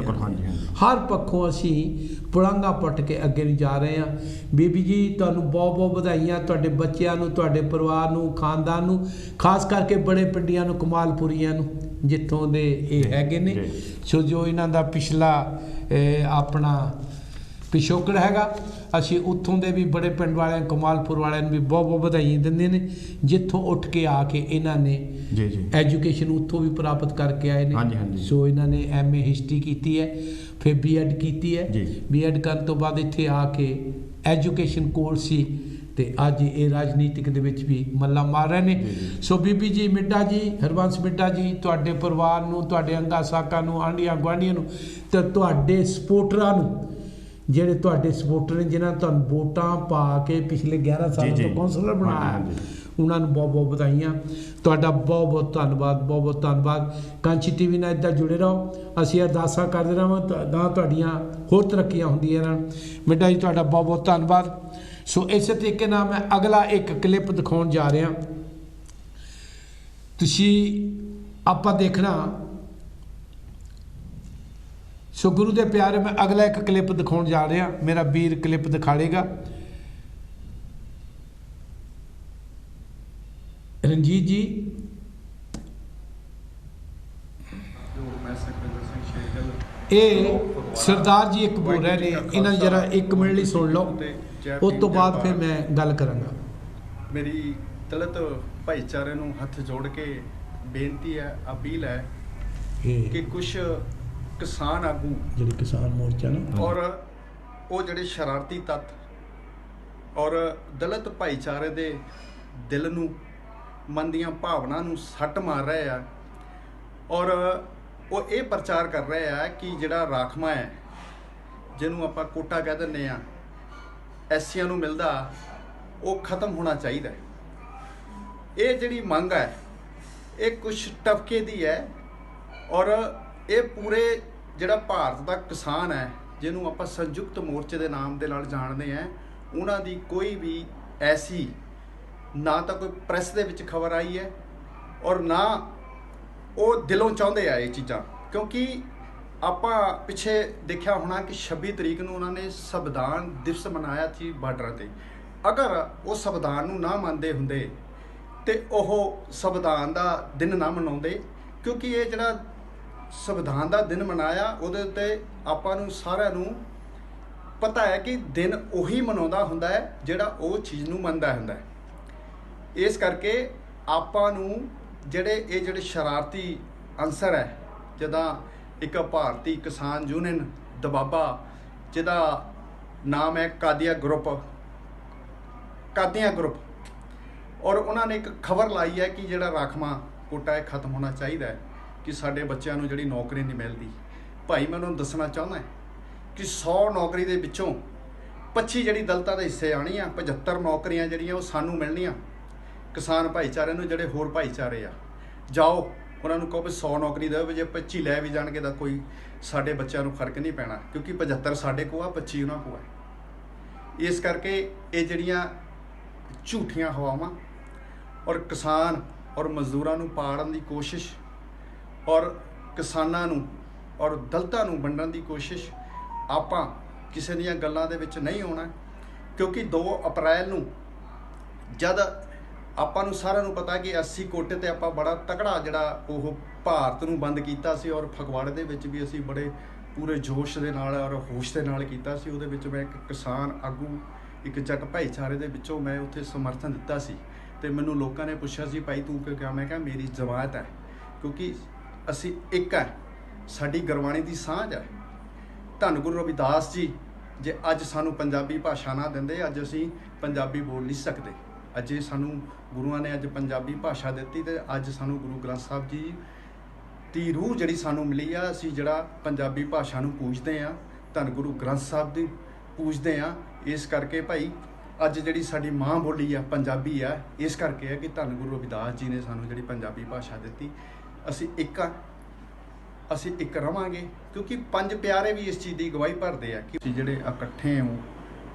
ਹਰ ਪੱਖੋਂ ਅਸੀਂ ਪੁਲਾਂਘਾਂ ਪੁੱਟ ਕੇ ਅੱਗੇ ਨੂੰ ਜਾ ਰਹੇ ਹਾਂ। ਬੀਬੀ ਜੀ ਤੁਹਾਨੂੰ ਬਹੁਤ ਬਹੁਤ ਵਧਾਈਆਂ, ਤੁਹਾਡੇ ਬੱਚਿਆਂ ਨੂੰ, ਤੁਹਾਡੇ ਪਰਿਵਾਰ ਨੂੰ, ਖਾਨਦਾਨ ਨੂੰ, ਖਾਸ ਕਰਕੇ ਬੜੇ ਪਿੰਡੀਆਂ ਨੂੰ, ਕਮਾਲਪੁਰੀਆਂ ਨੂੰ, ਜਿੱਥੋਂ ਦੇ ਇਹ ਹੈਗੇ ਨੇ। ਸੋ ਜੋ ਇਹਨਾਂ ਦਾ ਪਿਛਲਾ ਆਪਣਾ ਪਿਛੋਕੜ ਹੈਗਾ, ਅਸੀਂ ਉੱਥੋਂ ਦੇ ਵੀ ਬੜੇ ਪਿੰਡ ਵਾਲਿਆਂ, ਕਮਾਲਪੁਰ ਵਾਲਿਆਂ ਨੂੰ ਵੀ ਬਹੁਤ ਬਹੁਤ ਵਧਾਈਆਂ ਦਿੰਦੇ ਨੇ, ਜਿੱਥੋਂ ਉੱਠ ਕੇ ਆ ਕੇ ਇਹਨਾਂ ਨੇ ਐਜੂਕੇਸ਼ਨ ਉੱਥੋਂ ਵੀ ਪ੍ਰਾਪਤ ਕਰਕੇ ਆਏ ਨੇ। ਸੋ ਇਹਨਾਂ ਨੇ MA ਹਿਸਟਰੀ ਕੀਤੀ ਹੈ, ਫਿਰ B.Ed ਕੀਤੀ ਹੈ। B.Ed ਕਰਨ ਤੋਂ ਬਾਅਦ ਇੱਥੇ ਆ ਕੇ ਐਜੂਕੇਸ਼ਨ ਕੋਰਸ ਸੀ ਤੇ ਅੱਜ ਇਹ ਰਾਜਨੀਤਿਕ ਦੇ ਵਿੱਚ ਵੀ ਮੱਲਾ ਮਾਰ ਰਹੇ ਨੇ। ਸੋ ਬੀਬੀ ਜੀ ਮਿੱਡਾ ਜੀ, ਹਰਬੰਸ ਮਿੱਡਾ ਜੀ, ਤੁਹਾਡੇ ਪਰਿਵਾਰ ਨੂੰ, ਤੁਹਾਡੇ ਅੰਗਾ ਸਾਕਾਂ ਨੂੰ, ਆਂਢੀਆਂ ਗੁਆਂਢੀਆਂ ਨੂੰ ਤੇ ਤੁਹਾਡੇ ਸਪੋਰਟਰਾਂ ਨੂੰ, ਜਿਹੜੇ ਤੁਹਾਡੇ ਸਪੋਰਟਰ ਨੇ ਜਿਨ੍ਹਾਂ ਨੇ ਤੁਹਾਨੂੰ ਵੋਟਾਂ ਪਾ ਕੇ ਪਿਛਲੇ 11 ਸਾਲਾਂ ਤੋਂ ਕੌਂਸਲਰ ਬਣਾਇਆ, ਉਹਨਾਂ ਨੂੰ ਬਹੁਤ ਬਹੁਤ ਵਧਾਈਆਂ। ਤੁਹਾਡਾ ਬਹੁਤ ਬਹੁਤ ਧੰਨਵਾਦ, ਬਹੁਤ ਬਹੁਤ ਧੰਨਵਾਦ। ਕਾਂਛੀ ਟੀਵੀ ਨਾਲ ਇੱਦਾਂ ਜੁੜੇ ਰਹੋ, ਅਸੀਂ ਅਰਦਾਸਾਂ ਕਰਦੇ ਰਹਾਂਗੇ ਤਾਂ ਤੁਹਾਡੀਆਂ ਹੋਰ ਤਰੱਕੀਆਂ ਹੁੰਦੀਆਂ ਰਹਿਣ। ਮਿੱਡਾ ਜੀ ਤੁਹਾਡਾ ਬਹੁਤ ਬਹੁਤ ਧੰਨਵਾਦ। ਸੋ ਇਸੇ ਤਰੀਕੇ ਨਾਲ ਮੈਂ ਅਗਲਾ ਇੱਕ ਕਲਿੱਪ ਦਿਖਾਉਣ ਜਾ ਰਿਹਾ, ਤੁਸੀਂ ਆਪਾਂ ਦੇਖਣਾ। ਸੋ ਗੁਰੂ ਦੇ ਪਿਆਰੇ, ਮੈਂ ਅਗਲਾ ਇੱਕ ਕਲਿੱਪ ਦਿਖਾਉਣ ਜਾ ਰਿਹਾ, ਮੇਰਾ ਵੀਰ ਕਲਿੱਪ ਦਿਖਾੜੇਗਾ। ਰਣਜੀਤ ਜੀ, ਇਹ ਸਰਦਾਰ ਜੀ ਇੱਕ ਬੋਲ ਰਹੇ ਨੇ, ਇਹਨਾਂ ਨੂੰ ਜਰਾ 1 ਮਿੰਟ ਲਈ ਸੁਣ ਲਓ, ਉਸ ਤੋਂ ਬਾਅਦ ਫਿਰ ਮੈਂ ਗੱਲ ਕਰਾਂਗਾ। ਮੇਰੀ ਦਲਿਤ ਭਾਈਚਾਰੇ ਨੂੰ ਹੱਥ ਜੋੜ ਕੇ ਬੇਨਤੀ ਹੈ, ਅਪੀਲ ਹੈ ਕਿ ਕੁਝ ਕਿਸਾਨ ਆਗੂ, ਜਿਹੜੇ ਕਿਸਾਨ ਮੋਰਚਾ ਨਾ, ਔਰ ਉਹ ਜਿਹੜੇ ਸ਼ਰਾਰਤੀ ਤੱਤ ਔਰ ਦਲਿਤ ਭਾਈਚਾਰੇ ਦੇ ਦਿਲ ਨੂੰ, ਮਨ ਦੀਆਂ ਭਾਵਨਾ ਨੂੰ ਸੱਟ ਮਾਰ ਰਹੇ ਆ, ਔਰ ਉਹ ਇਹ ਪ੍ਰਚਾਰ ਕਰ ਰਹੇ ਆ ਕਿ ਜਿਹੜਾ ਰਾਖਵਾਂ ਹੈ, ਜਿਹਨੂੰ ਆਪਾਂ ਕੋਟਾ ਕਹਿ ਦਿੰਦੇ ਆ, ਐਸੀਆਂ ਨੂੰ ਮਿਲਦਾ, ਉਹ ਖਤਮ ਹੋਣਾ ਚਾਹੀਦਾ। ਇਹ ਜਿਹੜੀ ਮੰਗ ਹੈ, ਇਹ ਕੁਛ ਟਪਕੇ ਦੀ ਹੈ, ਔਰ ਇਹ ਪੂਰੇ ਜਿਹੜਾ ਭਾਰਤ ਦਾ ਕਿਸਾਨ ਹੈ, ਜਿਹਨੂੰ ਆਪਾਂ ਸੰਯੁਕਤ ਮੋਰਚੇ ਦੇ ਨਾਮ ਦੇ ਨਾਲ ਜਾਣਦੇ ਹਾਂ, ਉਹਨਾਂ ਦੀ ਕੋਈ ਵੀ ਐਸੀ ਨਾ ਤਾਂ ਕੋਈ ਪ੍ਰੈਸ ਦੇ ਵਿੱਚ ਖਬਰ ਆਈ ਹੈ, ਔਰ ਨਾ ਉਹ ਦਿਲੋਂ ਚਾਹੁੰਦੇ ਆ ਇਹ ਚੀਜ਼ਾਂ। ਕਿਉਂਕਿ ਆਪਾਂ ਪਿੱਛੇ ਦੇਖਿਆ ਹੋਣਾ ਕਿ 26 ਤਰੀਕ ਨੂੰ ਉਹਨਾਂ ਨੇ ਸੰਵਿਧਾਨ ਦਿਵਸ ਮਨਾਇਆ ਸੀ ਬਾਰਡਰਾਂ 'ਤੇ। ਅਗਰ ਉਹ ਸੰਵਿਧਾਨ ਨੂੰ ਨਾ ਮੰਨਦੇ ਹੁੰਦੇ ਤੇ ਉਹ ਸੰਵਿਧਾਨ ਦਾ ਦਿਨ ਨਾ ਮਨਾਉਂਦੇ, ਕਿਉਂਕਿ ਇਹ ਜਿਹੜਾ ਸੰਵਿਧਾਨ ਦਾ ਦਿਨ ਮਨਾਇਆ, ਉਹਦੇ ਉੱਤੇ ਆਪਾਂ ਨੂੰ ਸਾਰਿਆਂ ਨੂੰ ਪਤਾ ਹੈ ਕਿ ਦਿਨ ਉਹੀ ਮਨਾਉਂਦਾ ਹੁੰਦਾ ਹੈ ਜਿਹੜਾ ਉਹ ਚੀਜ਼ ਨੂੰ ਮੰਨਦਾ ਹੁੰਦਾ ਹੈ। ਇਸ ਕਰਕੇ ਆਪਾਂ ਨੂੰ ਜਿਹੜੇ ਸ਼ਰਾਰਤੀ ਅਨਸਰ ਹੈ, ਜਿੱਦਾਂ ਇੱਕ ਭਾਰਤੀ ਕਿਸਾਨ ਯੂਨੀਅਨ ਦਬਾਬਾ, ਜਿਹਦਾ ਨਾਮ ਹੈ ਕਾਦੀਆਂ ਗਰੁੱਪ, ਔਰ ਉਹਨਾਂ ਨੇ ਇੱਕ ਖਬਰ ਲਾਈ ਹੈ ਕਿ ਜਿਹੜਾ ਰਾਖਵਾਂ ਕੋਟਾ ਹੈ ਖਤਮ ਹੋਣਾ ਚਾਹੀਦਾ ਹੈ, ਕਿ ਸਾਡੇ ਬੱਚਿਆਂ ਨੂੰ ਜਿਹੜੀ ਨੌਕਰੀ ਨਹੀਂ ਮਿਲਦੀ। ਭਾਈ ਮੈਂ ਉਹਨਾਂ ਨੂੰ ਦੱਸਣਾ ਚਾਹੁੰਦਾ ਕਿ 100 ਨੌਕਰੀ ਦੇ ਵਿੱਚੋਂ 25 ਜਿਹੜੀ ਦਲਿਤਾਂ ਦੇ ਹਿੱਸੇ ਆਣੀ ਆ, 75 ਨੌਕਰੀਆਂ ਜਿਹੜੀਆਂ ਉਹ ਸਾਨੂੰ ਮਿਲਣੀਆਂ। ਕਿਸਾਨ ਭਾਈਚਾਰੇ ਨੂੰ, ਜਿਹੜੇ ਹੋਰ ਭਾਈਚਾਰੇ ਆ, ਜਾਓ ਉਹਨਾਂ ਨੂੰ ਕਹੋ ਵੀ 100 ਨੌਕਰੀ ਦਿਓ, ਜੇ 25 ਲੈ ਵੀ ਜਾਣਗੇ ਤਾਂ ਕੋਈ ਸਾਡੇ ਬੱਚਿਆਂ ਨੂੰ ਫਰਕ ਨਹੀਂ ਪੈਣਾ, ਕਿਉਂਕਿ 75 ਸਾਡੇ ਕੋਲ ਆ, 25 ਉਹਨਾਂ ਕੋਲ ਆ। ਇਸ ਕਰਕੇ ਇਹ ਜਿਹੜੀਆਂ ਝੂਠੀਆਂ ਹਵਾਵਾਂ ਔਰ ਕਿਸਾਨ ਔਰ ਮਜ਼ਦੂਰਾਂ ਨੂੰ ਪਾੜਨ ਦੀ ਕੋਸ਼ਿਸ਼ ਔਰ ਕਿਸਾਨਾਂ ਨੂੰ ਔਰ ਦਲਿਤਾਂ ਨੂੰ ਵੰਡਣ ਦੀ ਕੋਸ਼ਿਸ਼, ਆਪਾਂ ਕਿਸੇ ਦੀਆਂ ਗੱਲਾਂ ਦੇ ਵਿੱਚ ਨਹੀਂ ਆਉਣਾ। ਕਿਉਂਕਿ 2 ਅਪ੍ਰੈਲ ਨੂੰ ਜਦ ਆਪਾਂ ਨੂੰ ਸਾਰਿਆਂ ਨੂੰ ਪਤਾ ਕਿ 80 ਕੋਟੇ ਤੇ ਆਪਾਂ ਬੜਾ ਤਕੜਾ ਜਿਹੜਾ ਉਹ ਭਾਰਤ ਨੂੰ ਬੰਦ ਕੀਤਾ ਸੀ, ਔਰ ਫਗਵਾੜੇ ਦੇ ਵਿੱਚ ਵੀ ਅਸੀਂ ਬੜੇ ਪੂਰੇ ਜੋਸ਼ ਦੇ ਨਾਲ ਔਰ ਹੋਸ਼ ਦੇ ਨਾਲ ਕੀਤਾ ਸੀ। ਉਹਦੇ ਵਿੱਚ ਮੈਂ ਇੱਕ ਕਿਸਾਨ ਆਗੂ, ਇੱਕ ਜੱਟ ਭਾਈਚਾਰੇ ਦੇ ਵਿੱਚੋਂ ਮੈਂ ਉੱਥੇ ਸਮਰਥਨ ਦਿੱਤਾ ਸੀ। ਤੇ ਮੈਨੂੰ ਲੋਕਾਂ ਨੇ ਪੁੱਛਿਆ ਸੀ, ਭਾਈ ਤੂੰ ਕਿਉਂ ਕਿਹਾ? ਮੈਂ ਕਿਹਾ ਮੇਰੀ ਜਮਾਤ ਹੈ, ਕਿਉਂਕਿ ਅਸੀਂ ਇੱਕ ਹੈ, ਸਾਡੀ ਗੁਰਬਾਣੀ ਦੀ ਸਾਂਝ ਹੈ। ਧੰਨ ਗੁਰੂ ਰਵਿਦਾਸ ਜੀ ਜੇ ਅੱਜ ਸਾਨੂੰ ਪੰਜਾਬੀ ਭਾਸ਼ਾ ਨਾ ਦਿੰਦੇ, ਅੱਜ ਅਸੀਂ ਪੰਜਾਬੀ ਬੋਲ ਨਹੀਂ ਸਕਦੇ। ਅੱਜ ਇਹ ਸਾਨੂੰ ਗੁਰੂਆਂ ਨੇ ਅੱਜ ਪੰਜਾਬੀ ਭਾਸ਼ਾ ਦਿੱਤੀ, ਤੇ ਅੱਜ ਸਾਨੂੰ ਗੁਰੂ ਗ੍ਰੰਥ ਸਾਹਿਬ ਜੀ ਦੀ ਰੂਹ ਜਿਹੜੀ ਸਾਨੂੰ ਮਿਲੀ ਆ, ਅਸੀਂ ਜਿਹੜਾ ਪੰਜਾਬੀ ਭਾਸ਼ਾ ਨੂੰ ਪੂਜਦੇ ਹਾਂ, ਧੰਨ ਗੁਰੂ ਗ੍ਰੰਥ ਸਾਹਿਬ ਦੀ ਪੂਜਦੇ ਹਾਂ। ਇਸ ਕਰਕੇ ਭਾਈ ਅੱਜ ਜਿਹੜੀ ਸਾਡੀ ਮਾਂ ਬੋਲੀ ਆ ਪੰਜਾਬੀ ਆ, ਇਸ ਕਰਕੇ ਹੈ ਕਿ ਧੰਨ ਗੁਰੂ ਰਵਿਦਾਸ ਜੀ ਨੇ ਸਾਨੂੰ ਜਿਹੜੀ ਪੰਜਾਬੀ ਭਾਸ਼ਾ ਦਿੱਤੀ। ਅਸੀਂ ਇੱਕ ਆ, ਅਸੀਂ ਇੱਕ ਰਵਾਂਗੇ, ਕਿਉਂਕਿ 5 ਪਿਆਰੇ ਵੀ ਇਸ ਚੀਜ਼ ਦੀ ਗਵਾਹੀ ਭਰਦੇ ਆ ਕਿ ਤੁਸੀਂ ਜਿਹੜੇ ਇਕੱਠੇ ਹੋ,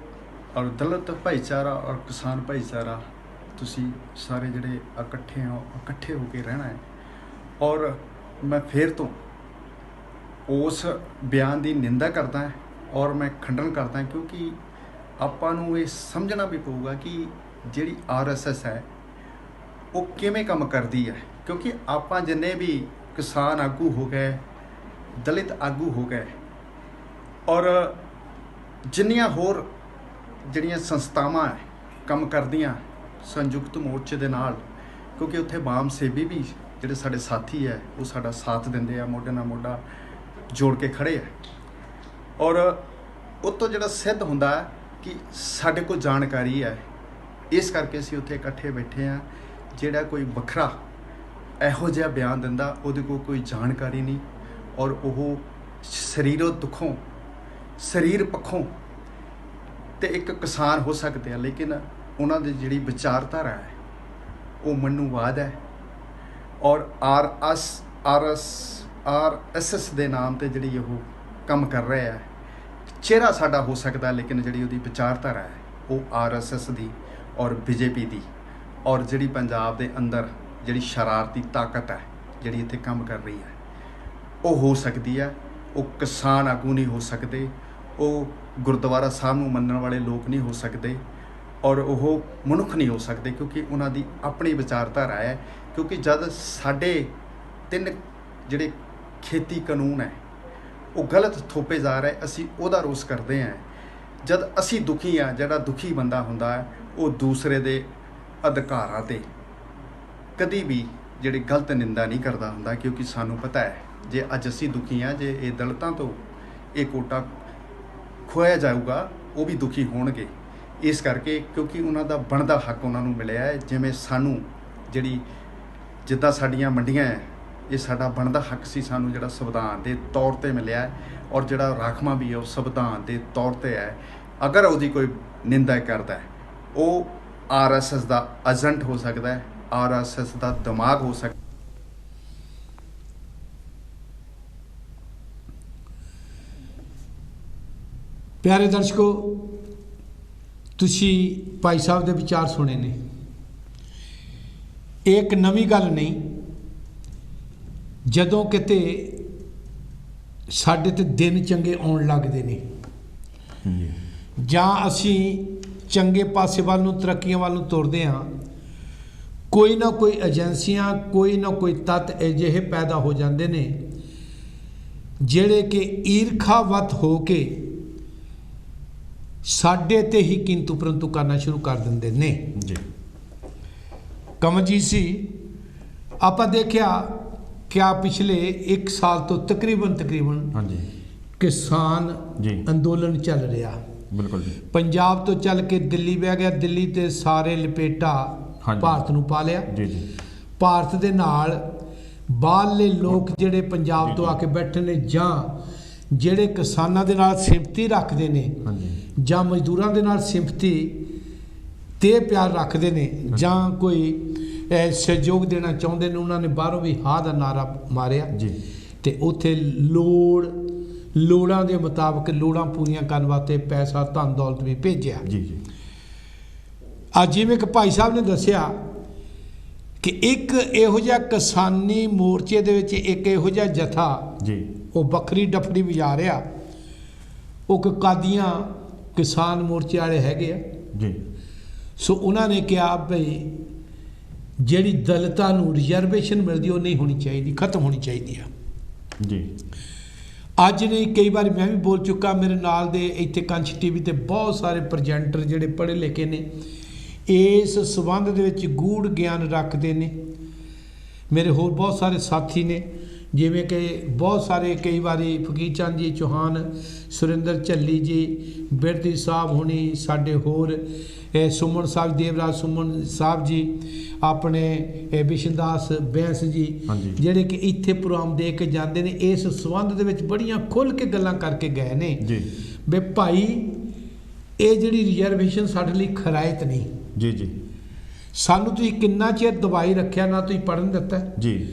ਔਰ ਦਲਿਤ ਭਾਈਚਾਰਾ ਔਰ ਕਿਸਾਨ ਭਾਈਚਾਰਾ, ਤੁਸੀਂ ਸਾਰੇ ਜਿਹੜੇ ਇਕੱਠੇ ਹੋ, ਇਕੱਠੇ ਹੋ ਕੇ ਰਹਿਣਾ ਹੈ। ਔਰ ਮੈਂ ਫਿਰ ਤੋਂ ਉਸ ਬਿਆਨ ਦੀ ਨਿੰਦਾ ਕਰਦਾ ਹਾਂ ਔਰ ਮੈਂ ਖੰਡਨ ਕਰਦਾ, ਕਿਉਂਕਿ ਆਪਾਂ ਨੂੰ ਇਹ ਸਮਝਣਾ ਵੀ ਪਊਗਾ ਕਿ ਜਿਹੜੀ RSS ਹੈ ਉਹ ਕਿਵੇਂ ਕੰਮ ਕਰਦੀ ਹੈ। ਕਿਉਂਕਿ ਆਪਾਂ ਜਿੰਨੇ ਵੀ ਕਿਸਾਨ ਆਗੂ ਹੋ ਗਏ, ਦਲਿਤ ਆਗੂ ਹੋ ਗਏ, ਔਰ ਜਿੰਨੀਆਂ ਹੋਰ ਜਿਹੜੀਆਂ ਸੰਸਥਾਵਾਂ ਹੈ ਕੰਮ ਕਰਦੀਆਂ ਸੰਯੁਕਤ ਮੋਰਚੇ ਦੇ ਨਾਲ, ਕਿਉਂਕਿ ਉੱਥੇ ਵਾਮ ਸੇਵੀ ਵੀ ਜਿਹੜੇ ਸਾਡੇ ਸਾਥੀ ਹੈ ਉਹ ਸਾਡਾ ਸਾਥ ਦਿੰਦੇ ਆ, ਮੋਢੇ ਨਾਲ ਮੋਢਾ ਜੋੜ ਕੇ ਖੜੇ ਆ। ਔਰ ਉਹ ਤੋਂ ਜਿਹੜਾ ਸਿੱਧ ਹੁੰਦਾ ਹੈ ਕਿ ਸਾਡੇ ਕੋਲ ਜਾਣਕਾਰੀ ਹੈ, ਇਸ ਕਰਕੇ ਅਸੀਂ ਉੱਥੇ ਇਕੱਠੇ ਬੈਠੇ ਹਾਂ। ਜਿਹੜਾ ਕੋਈ ਵੱਖਰਾ ਇਹੋ ਜਿਹਾ ਬਿਆਨ ਦਿੰਦਾ, ਉਹਦੇ ਕੋਲ ਕੋਈ ਜਾਣਕਾਰੀ ਨਹੀਂ, ਔਰ ਉਹ ਸਰੀਰੋਂ ਦੁੱਖੋਂ, ਸਰੀਰ ਪੱਖੋਂ ਤੇ ਇੱਕ ਕਿਸਾਨ ਹੋ ਸਕਦੇ ਆ, ਲੇਕਿਨ ਉਹਨਾਂ ਦੀ ਜਿਹੜੀ ਵਿਚਾਰਧਾਰਾ ਹੈ ਉਹ ਮਨੂਵਾਦ ਹੈ। ਔਰ RSS ਦੇ ਨਾਮ ਤੇ ਜਿਹੜੀ ਉਹ ਕੰਮ ਕਰ ਰਿਹਾ ਹੈ। ਚਿਹਰਾ ਸਾਡਾ ਹੋ ਸਕਦਾ, ਲੇਕਿਨ ਜਿਹੜੀ ਉਹਦੀ ਵਿਚਾਰਧਾਰਾ ਹੈ ਉਹ RSS ਦੀ ਔਰ BJP ਦੀ, ਔਰ ਜਿਹੜੀ ਪੰਜਾਬ ਦੇ ਅੰਦਰ ਜਿਹੜੀ ਸ਼ਰਾਰਤੀ ਤਾਕਤ ਹੈ ਜਿਹੜੀ ਇੱਥੇ ਕੰਮ ਕਰ ਰਹੀ ਹੈ, ਉਹ ਹੋ ਸਕਦੀ ਹੈ। ਉਹ ਕਿਸਾਨ ਆਗੂ ਨਹੀਂ ਹੋ ਸਕਦੇ, ਉਹ ਗੁਰਦੁਆਰਾ ਸਾਹਿਬ ਨੂੰ ਮੰਨਣ ਵਾਲੇ ਲੋਕ ਨਹੀਂ ਹੋ ਸਕਦੇ, ਔਰ ਉਹ ਮਨੁੱਖ ਨਹੀਂ ਹੋ ਸਕਦੇ, ਕਿਉਂਕਿ ਉਹਨਾਂ ਦੀ ਆਪਣੀ ਵਿਚਾਰਧਾਰਾ ਹੈ। ਕਿਉਂਕਿ ਜਦ ਸਾਡੇ 3 ਜਿਹੜੇ ਖੇਤੀ ਕਾਨੂੰਨ ਹੈ ਉਹ ਗਲਤ ਥੋਪੇ ਜਾ ਰਹੇ, ਅਸੀਂ ਉਹਦਾ ਰੋਸ ਕਰਦੇ ਹਾਂ। ਜਦ ਅਸੀਂ ਦੁਖੀ ਹਾਂ, ਜਿਹੜਾ ਦੁਖੀ ਬੰਦਾ ਹੁੰਦਾ ਹੈ ਉਹ ਦੂਸਰੇ ਦੇ ਅਧਿਕਾਰਾਂ 'ਤੇ ਕਦੀ ਵੀ ਜਿਹੜੀ ਗਲਤ ਨਿੰਦਾ ਨਹੀਂ ਕਰਦਾ ਹੁੰਦਾ, ਕਿਉਂਕਿ ਸਾਨੂੰ ਪਤਾ ਹੈ ਜੇ ਅੱਜ ਅਸੀਂ ਦੁਖੀ ਹਾਂ, ਜੇ ਇਹ ਦਲਿਤਾਂ ਤੋਂ ਇਹ ਕੋਟਾ ਖੋਇਆ ਜਾਊਗਾ, ਉਹ ਵੀ ਦੁਖੀ ਹੋਣਗੇ। ਇਸ ਕਰਕੇ ਕਿਉਂਕਿ ਉਹਨਾਂ ਦਾ ਬਣਦਾ ਹੱਕ ਉਹਨਾਂ ਨੂੰ ਮਿਲਿਆ ਹੈ, ਜਿਵੇਂ ਸਾਨੂੰ ਜਿਹੜੀ ਜਿੱਦਾਂ ਸਾਡੀਆਂ ਮੰਡੀਆਂ ਹੈ, ਇਹ ਸਾਡਾ ਬਣਦਾ ਹੱਕ ਸੀ, ਸਾਨੂੰ ਜਿਹੜਾ ਸੰਵਿਧਾਨ ਦੇ ਤੌਰ ਤੇ ਮਿਲਿਆ ਹੈ, ਔਰ ਜਿਹੜਾ ਰਾਖਵਾਂ ਵੀ ਹੈ ਉਹ ਸੰਵਿਧਾਨ ਦੇ ਤੌਰ ਤੇ ਹੈ। ਅਗਰ ਉਹਦੀ ਕੋਈ ਨਿੰਦਾ ਕਰਦਾ ਹੈ, ਉਹ RSS ਦਾ ਏਜੰਟ ਹੋ ਸਕਦਾ ਹੈ, RSS ਦਾ ਦਿਮਾਗ ਹੋ ਸਕਦਾ। ਪਿਆਰੇ ਦਰਸ਼ਕੋ, ਤੁਸੀਂ ਭਾਈ ਸਾਹਿਬ ਦੇ ਵਿਚਾਰ ਸੁਣੇ ਨੇ। ਇਹ ਇੱਕ ਨਵੀਂ ਗੱਲ ਨਹੀਂ। ਜਦੋਂ ਕਿਤੇ ਸਾਡੇ ਤੇ ਦਿਨ ਚੰਗੇ ਆਉਣ ਲੱਗਦੇ ਨੇ, ਜਾਂ ਅਸੀਂ ਚੰਗੇ ਪਾਸੇ ਵੱਲ ਨੂੰ, ਤਰੱਕੀਆਂ ਵੱਲ ਨੂੰ ਤੁਰਦੇ ਹਾਂ, ਕੋਈ ਨਾ ਕੋਈ ਏਜੰਸੀਆਂ, ਕੋਈ ਨਾ ਕੋਈ ਤੱਤ ਅਜਿਹੇ ਪੈਦਾ ਹੋ ਜਾਂਦੇ ਨੇ ਜਿਹੜੇ ਕਿ ਈਰਖਾਵਤ ਹੋ ਕੇ ਸਾਡੇ ਤੇ ਹੀ ਕਿੰਤੂ ਪਰੰਤੂ ਕਰਨਾ ਸ਼ੁਰੂ ਕਰ ਦਿੰਦੇ ਨੇ ਜੀ। ਕਮਲਜੀਤ ਸੀ, ਆਪਾਂ ਦੇਖਿਆ ਕਿ ਪਿਛਲੇ 1 ਸਾਲ ਤੋਂ ਤਕਰੀਬਨ ਹਾਂਜੀ ਕਿਸਾਨ ਅੰਦੋਲਨ ਚੱਲ ਰਿਹਾ। ਬਿਲਕੁਲ ਜੀ। ਪੰਜਾਬ ਤੋਂ ਚੱਲ ਕੇ ਦਿੱਲੀ ਬਹਿ ਗਿਆ, ਦਿੱਲੀ ਤੇ ਸਾਰੇ ਲਪੇਟਾ ਭਾਰਤ ਨੂੰ ਪਾ ਲਿਆ। ਜੀ। ਭਾਰਤ ਦੇ ਨਾਲ ਬਾਹਰਲੇ ਲੋਕ ਜਿਹੜੇ ਪੰਜਾਬ ਤੋਂ ਆ ਕੇ ਬੈਠੇ ਨੇ, ਜਾਂ ਜਿਹੜੇ ਕਿਸਾਨਾਂ ਦੇ ਨਾਲ ਸਿੰਪਤੀ ਰੱਖਦੇ ਨੇ ਹਾਂਜੀ ਜਾਂ ਮਜ਼ਦੂਰਾਂ ਦੇ ਨਾਲ ਸਿੰਪਤੀ ਤੇ ਪਿਆਰ ਰੱਖਦੇ ਨੇ ਜਾਂ ਕੋਈ ਸਹਿਯੋਗ ਦੇਣਾ ਚਾਹੁੰਦੇ ਨੇ, ਉਹਨਾਂ ਨੇ ਬਾਹਰੋਂ ਵੀ ਹਾਂ ਦਾ ਨਾਰਾ ਮਾਰਿਆ ਜੀ। ਤੇ ਉੱਥੇ ਲੋੜਾਂ ਦੇ ਮੁਤਾਬਕ ਲੋੜਾਂ ਪੂਰੀਆਂ ਕਰਨ ਵਾਸਤੇ ਪੈਸਾ ਧਨ ਦੌਲਤ ਵੀ ਭੇਜਿਆ ਜੀ ਜੀ। ਅੱਜ ਜਿਵੇਂ ਕਿ ਭਾਈ ਸਾਹਿਬ ਨੇ ਦੱਸਿਆ ਕਿ ਇੱਕ ਇਹੋ ਜਿਹਾ ਕਿਸਾਨੀ ਮੋਰਚੇ ਦੇ ਵਿੱਚ ਇੱਕ ਇਹੋ ਜਿਹਾ ਜਥਾ ਜੀ ਉਹ ਵੱਖਰੀ ਡਫੜੀ ਵਜਾ ਰਿਹਾ, ਉਹ ਕਾਦੀਆਂ ਕਿਸਾਨ ਮੋਰਚੇ ਵਾਲੇ ਹੈਗੇ ਆ। ਜੀ। ਸੋ ਉਹਨਾਂ ਨੇ ਕਿਹਾ ਭਈ ਜਿਹੜੀ ਦਲਿਤਾਂ ਨੂੰ ਰਿਜ਼ਰਵੇਸ਼ਨ ਮਿਲਦੀ ਉਹ ਨਹੀਂ ਹੋਣੀ ਚਾਹੀਦੀ, ਖਤਮ ਹੋਣੀ ਚਾਹੀਦੀ ਆ। ਜੀ। ਅੱਜ ਨਹੀਂ, ਕਈ ਵਾਰ ਮੈਂ ਵੀ ਬੋਲ ਚੁੱਕਾ, ਮੇਰੇ ਨਾਲ ਦੇ ਇੱਥੇ ਕੰਚ ਟੀਵੀ ਤੇ ਬਹੁਤ ਸਾਰੇ ਪ੍ਰੈਜੈਂਟਰ ਜਿਹੜੇ ਪੜ੍ਹੇ ਲਿਖੇ ਨੇ ਇਸ ਸਬੰਧ ਦੇ ਵਿੱਚ ਗੂੜ ਗਿਆਨ ਰੱਖਦੇ ਨੇ। ਮੇਰੇ ਹੋਰ ਬਹੁਤ ਸਾਰੇ ਸਾਥੀ ਨੇ, ਜਿਵੇਂ ਕਿ ਬਹੁਤ ਸਾਰੇ ਕਈ ਵਾਰੀ ਫਕੀਰ ਚੰਦ ਜੀ ਚੌਹਾਨ, ਸੁਰਿੰਦਰ ਝੱਲੀ ਜੀ, ਬਿਰਦੀ ਸਾਹਿਬ ਹੋਣੀ, ਸਾਡੇ ਹੋਰ ਸੁਮਨ ਸਾਹਿਬ, ਦੇਵਰਾਜ ਸੁਮਨ ਸਾਹਿਬ ਜੀ, ਆਪਣੇ ਬਿਸ਼ਨਦਾਸ ਬੈਂਸ ਜੀ, ਜਿਹੜੇ ਕਿ ਇੱਥੇ ਪ੍ਰੋਗਰਾਮ ਦੇ ਕੇ ਜਾਂਦੇ ਨੇ, ਇਸ ਸੰਬੰਧ ਦੇ ਵਿੱਚ ਬੜੀਆਂ ਖੁੱਲ੍ਹ ਕੇ ਗੱਲਾਂ ਕਰਕੇ ਗਏ ਨੇ ਵੀ ਭਾਈ ਇਹ ਜਿਹੜੀ ਰਿਜ਼ਰਵੇਸ਼ਨ ਸਾਡੇ ਲਈ ਖਰਾਇਤ ਨਹੀਂ। ਜੀ ਜੀ। ਸਾਨੂੰ ਤੁਸੀਂ ਕਿੰਨਾ ਚਿਰ ਦਵਾਈ ਰੱਖਿਆ, ਨਾ ਤੁਸੀਂ ਪੜ੍ਹਨ ਦਿੱਤਾ ਜੀ,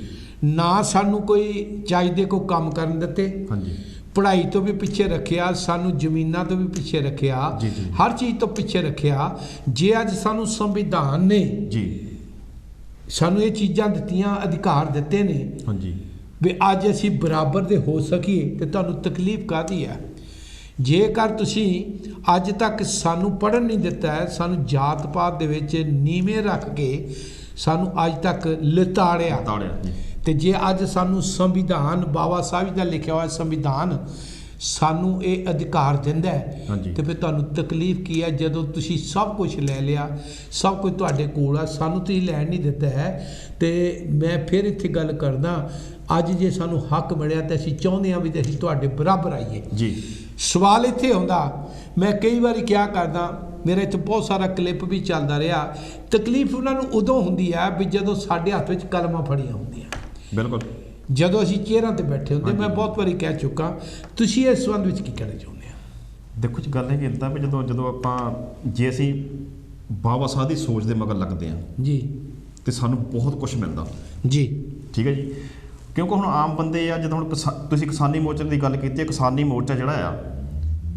ਨਾ ਸਾਨੂੰ ਕੋਈ ਚਾਹੀਦੇ ਕੋ ਕੰਮ ਕਰਨ ਦਿੱਤੇ। ਹਾਂਜੀ। ਪੜ੍ਹਾਈ ਤੋਂ ਵੀ ਪਿੱਛੇ ਰੱਖਿਆ, ਸਾਨੂੰ ਜ਼ਮੀਨਾਂ ਤੋਂ ਵੀ ਪਿੱਛੇ ਰੱਖਿਆ, ਜੀ ਜੀ। ਹਰ ਚੀਜ਼ ਤੋਂ ਪਿੱਛੇ ਰੱਖਿਆ। ਜੇ ਅੱਜ ਸਾਨੂੰ ਸੰਵਿਧਾਨ ਨੇ ਜੀ ਸਾਨੂੰ ਇਹ ਚੀਜ਼ਾਂ ਦਿੱਤੀਆਂ, ਅਧਿਕਾਰ ਦਿੱਤੇ ਨੇ, ਹਾਂਜੀ, ਵੀ ਅੱਜ ਅਸੀਂ ਬਰਾਬਰ ਦੇ ਹੋ ਸਕੀਏ, ਤੇ ਤੁਹਾਨੂੰ ਤਕਲੀਫ ਕਾਹਦੀ ਹੈ? ਜੇਕਰ ਤੁਸੀਂ ਅੱਜ ਤੱਕ ਸਾਨੂੰ ਪੜ੍ਹਨ ਨਹੀਂ ਦਿੱਤਾ ਹੈ, ਸਾਨੂੰ ਜਾਤ ਪਾਤ ਦੇ ਵਿੱਚ ਨੀਵੇਂ ਰੱਖ ਕੇ ਸਾਨੂੰ ਅੱਜ ਤੱਕ ਲਿਤਾੜਿਆ, ਤੇ ਜੇ ਅੱਜ ਸਾਨੂੰ ਸੰਵਿਧਾਨ, ਬਾਬਾ ਸਾਹਿਬ ਦਾ ਲਿਖਿਆ ਹੋਇਆ ਸੰਵਿਧਾਨ ਸਾਨੂੰ ਇਹ ਅਧਿਕਾਰ ਦਿੰਦਾ ਹੈ, ਤੇ ਫਿਰ ਤੁਹਾਨੂੰ ਤਕਲੀਫ ਕੀ ਹੈ? ਜਦੋਂ ਤੁਸੀਂ ਸਭ ਕੁਝ ਲੈ ਲਿਆ, ਸਭ ਕੁਝ ਤੁਹਾਡੇ ਕੋਲ ਆ, ਸਾਨੂੰ ਤੁਸੀਂ ਲੈਣ ਨਹੀਂ ਦਿੱਤਾ ਹੈ। ਤੇ ਮੈਂ ਫਿਰ ਇੱਥੇ ਗੱਲ ਕਰਦਾ, ਅੱਜ ਜੇ ਸਾਨੂੰ ਹੱਕ ਮਿਲਿਆ ਤਾਂ ਅਸੀਂ ਚਾਹੁੰਦੇ ਹਾਂ ਵੀ ਤੇ ਅਸੀਂ ਤੁਹਾਡੇ ਬਰਾਬਰ ਆਈਏ ਜੀ। ਸਵਾਲ ਇੱਥੇ ਆਉਂਦਾ, ਮੈਂ ਕਈ ਵਾਰੀ ਕਿਹਾ ਕਰਦਾ, ਮੇਰਾ ਇੱਥੇ ਬਹੁਤ ਸਾਰਾ ਕਲਿੱਪ ਵੀ ਚੱਲਦਾ ਰਿਹਾ, ਤਕਲੀਫ ਉਹਨਾਂ ਨੂੰ ਉਦੋਂ ਹੁੰਦੀ ਹੈ ਵੀ ਜਦੋਂ ਸਾਡੇ ਹੱਥ ਵਿੱਚ ਕਲਮਾਂ ਫੜੀਆਂ ਹੁੰਦੀਆਂ। ਬਿਲਕੁਲ। ਜਦੋਂ ਅਸੀਂ ਚੇਅਰਾਂ ਤੇ ਬੈਠੇ ਹੁੰਦੇ, ਮੈਂ ਬਹੁਤ ਵਾਰੀ ਕਹਿ ਚੁੱਕਾ। ਤੁਸੀਂ ਇਸ ਸੰਬੰਧ ਵਿੱਚ ਕੀ ਕਹਿਣਾ ਚਾਹੁੰਦੇ ਆ? ਦੇਖੋ ਜੀ, ਗੱਲ ਇਹ ਕਿ ਇੱਦਾਂ ਵੀ ਜਦੋਂ ਆਪਾਂ ਜੇ ਅਸੀਂ ਬਾਬਾ ਸਾਹਿਬ ਦੀ ਸੋਚ ਦੇ ਮਗਰ ਲੱਗਦੇ ਹਾਂ ਜੀ, ਤੇ ਸਾਨੂੰ ਬਹੁਤ ਕੁਝ ਮਿਲਦਾ ਜੀ। ਠੀਕ ਹੈ ਜੀ। ਕਿਉਂਕਿ ਹੁਣ ਆਮ ਬੰਦੇ ਆ, ਜਦੋਂ ਹੁਣ ਤੁਸੀਂ ਕਿਸਾਨੀ ਮੋਰਚੇ ਦੀ ਗੱਲ ਕੀਤੀ ਹੈ, ਕਿਸਾਨੀ ਮੋਰਚਾ ਜਿਹੜਾ ਆ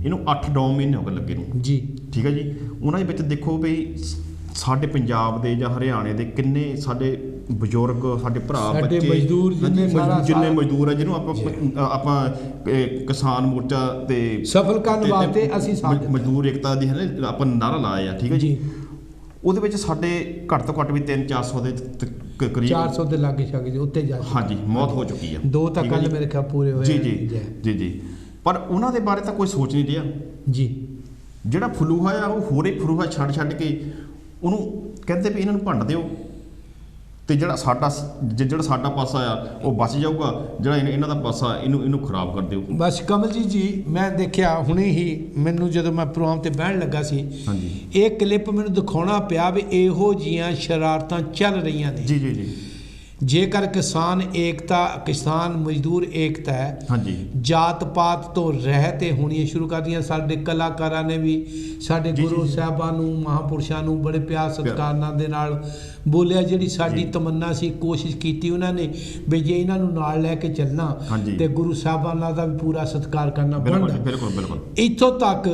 ਇਹਨੂੰ 8-9 ਮਹੀਨੇ ਹੋ ਗਏ ਲੱਗੇ ਨੂੰ ਜੀ। ਠੀਕ ਹੈ ਜੀ। ਉਹਨਾਂ ਦੇ ਵਿੱਚ ਦੇਖੋ ਵੀ ਸਾਡੇ ਪੰਜਾਬ ਦੇ ਜਾਂ ਹਰਿਆਣੇ ਦੇ ਕਿੰਨੇ ਸਾਡੇ ਬਜ਼ੁਰਗ, ਸਾਡੇ ਭਰਾ, ਬੱਚੇ, ਮਜ਼ਦੂਰ, ਜਿੰਨੇ ਮਜ਼ਦੂਰ ਆ, ਜਿਹਨੂੰ ਆਪਾਂ ਕਿਸਾਨ ਮੋਰਚਾ ਤੇ ਸਫਲ ਕਰਨ ਵਾਸਤੇ ਅਸੀਂ ਮਜ਼ਦੂਰ ਏਕਤਾ ਦੀ ਆਪਾਂ ਨਾਰਾ ਲਾਇਆ। ਠੀਕ ਹੈ ਜੀ। ਉਹਦੇ ਵਿੱਚ ਸਾਡੇ ਘੱਟ ਤੋਂ ਘੱਟ ਵੀ 300-400 ਦੇ ਕਰੀਬ, 400 ਦੇ ਲਾਗੇ ਛਾਗੇ ਉੱਤੇ ਜਾ, ਹਾਂਜੀ, ਮੌਤ ਹੋ ਚੁੱਕੀ ਆ। 2 ਤਾਂ ਕੱਲ ਮੇਰੇ ਖਿਆਲ ਪੂਰੇ ਹੋਏ। ਜੀ ਜੀ ਜੀ ਜੀ। ਪਰ ਉਹਨਾਂ ਦੇ ਬਾਰੇ ਤਾਂ ਕੋਈ ਸੋਚ ਨਹੀਂ ਰਿਹਾ ਜੀ। ਜਿਹੜਾ ਫਲੂਹਾ ਆ ਉਹ ਹੋਰੇ ਫਲੂਹਾ ਛੱਡ ਕੇ ਉਹਨੂੰ ਕਹਿੰਦੇ ਵੀ ਇਹਨਾਂ ਨੂੰ ਭੰਡ ਦਿਓ, ਤੇ ਜਿਹੜਾ ਸਾਡਾ ਪਾਸਾ ਆ ਉਹ ਬਚ ਜਾਊਗਾ, ਜਿਹੜਾ ਇਹਨਾਂ ਦਾ ਪਾਸਾ ਇਹਨੂੰ ਖਰਾਬ ਕਰ ਦਿਓ। ਬਸ ਕਮਲ ਜੀ, ਮੈਂ ਦੇਖਿਆ ਹੁਣੇ ਹੀ, ਮੈਨੂੰ ਜਦੋਂ ਮੈਂ ਪ੍ਰੋਗਰਾਮ ਤੇ ਬਹਿਣ ਲੱਗਾ ਸੀ, ਹਾਂਜੀ, ਇਹ ਕਲਿੱਪ ਮੈਨੂੰ ਦਿਖਾਉਣਾ ਪਿਆ ਵੀ ਇਹੋ ਜੀਆਂ ਸ਼ਰਾਰਤਾਂ ਚੱਲ ਰਹੀਆਂ ਨੇ। ਜੀ ਜੀ ਜੀ। ਜੇਕਰ ਕਿਸਾਨ ਏਕਤਾ, ਕਿਸਾਨ ਮਜ਼ਦੂਰ ਏਕਤਾ ਹੈ, ਹਾਂਜੀ, ਜਾਤ ਪਾਤ ਤੋਂ ਰਹਿਤ ਹੋਣੀਆਂ ਸ਼ੁਰੂ ਕਰ ਦੀਆਂ। ਸਾਡੇ ਕਲਾਕਾਰਾਂ ਨੇ ਵੀ ਸਾਡੇ ਗੁਰੂ ਸਾਹਿਬਾਂ ਨੂੰ, ਮਹਾਂਪੁਰਸ਼ਾਂ ਨੂੰ ਬੜੇ ਪਿਆਰ ਸਤਿਕਾਰ ਦੇ ਨਾਲ ਬੋਲਿਆ। ਜਿਹੜੀ ਸਾਡੀ ਤਮੰਨਾ ਸੀ, ਕੋਸ਼ਿਸ਼ ਕੀਤੀ ਉਹਨਾਂ ਨੇ ਵੀ ਜੇ ਇਹਨਾਂ ਨੂੰ ਨਾਲ ਲੈ ਕੇ ਚੱਲਣਾ ਤੇ ਗੁਰੂ ਸਾਹਿਬਾਨਾਂ ਦਾ ਵੀ ਪੂਰਾ ਸਤਿਕਾਰ ਕਰਨਾ ਬਣਦਾ। ਬਿਲਕੁਲ ਬਿਲਕੁਲ। ਇੱਥੋਂ ਤੱਕ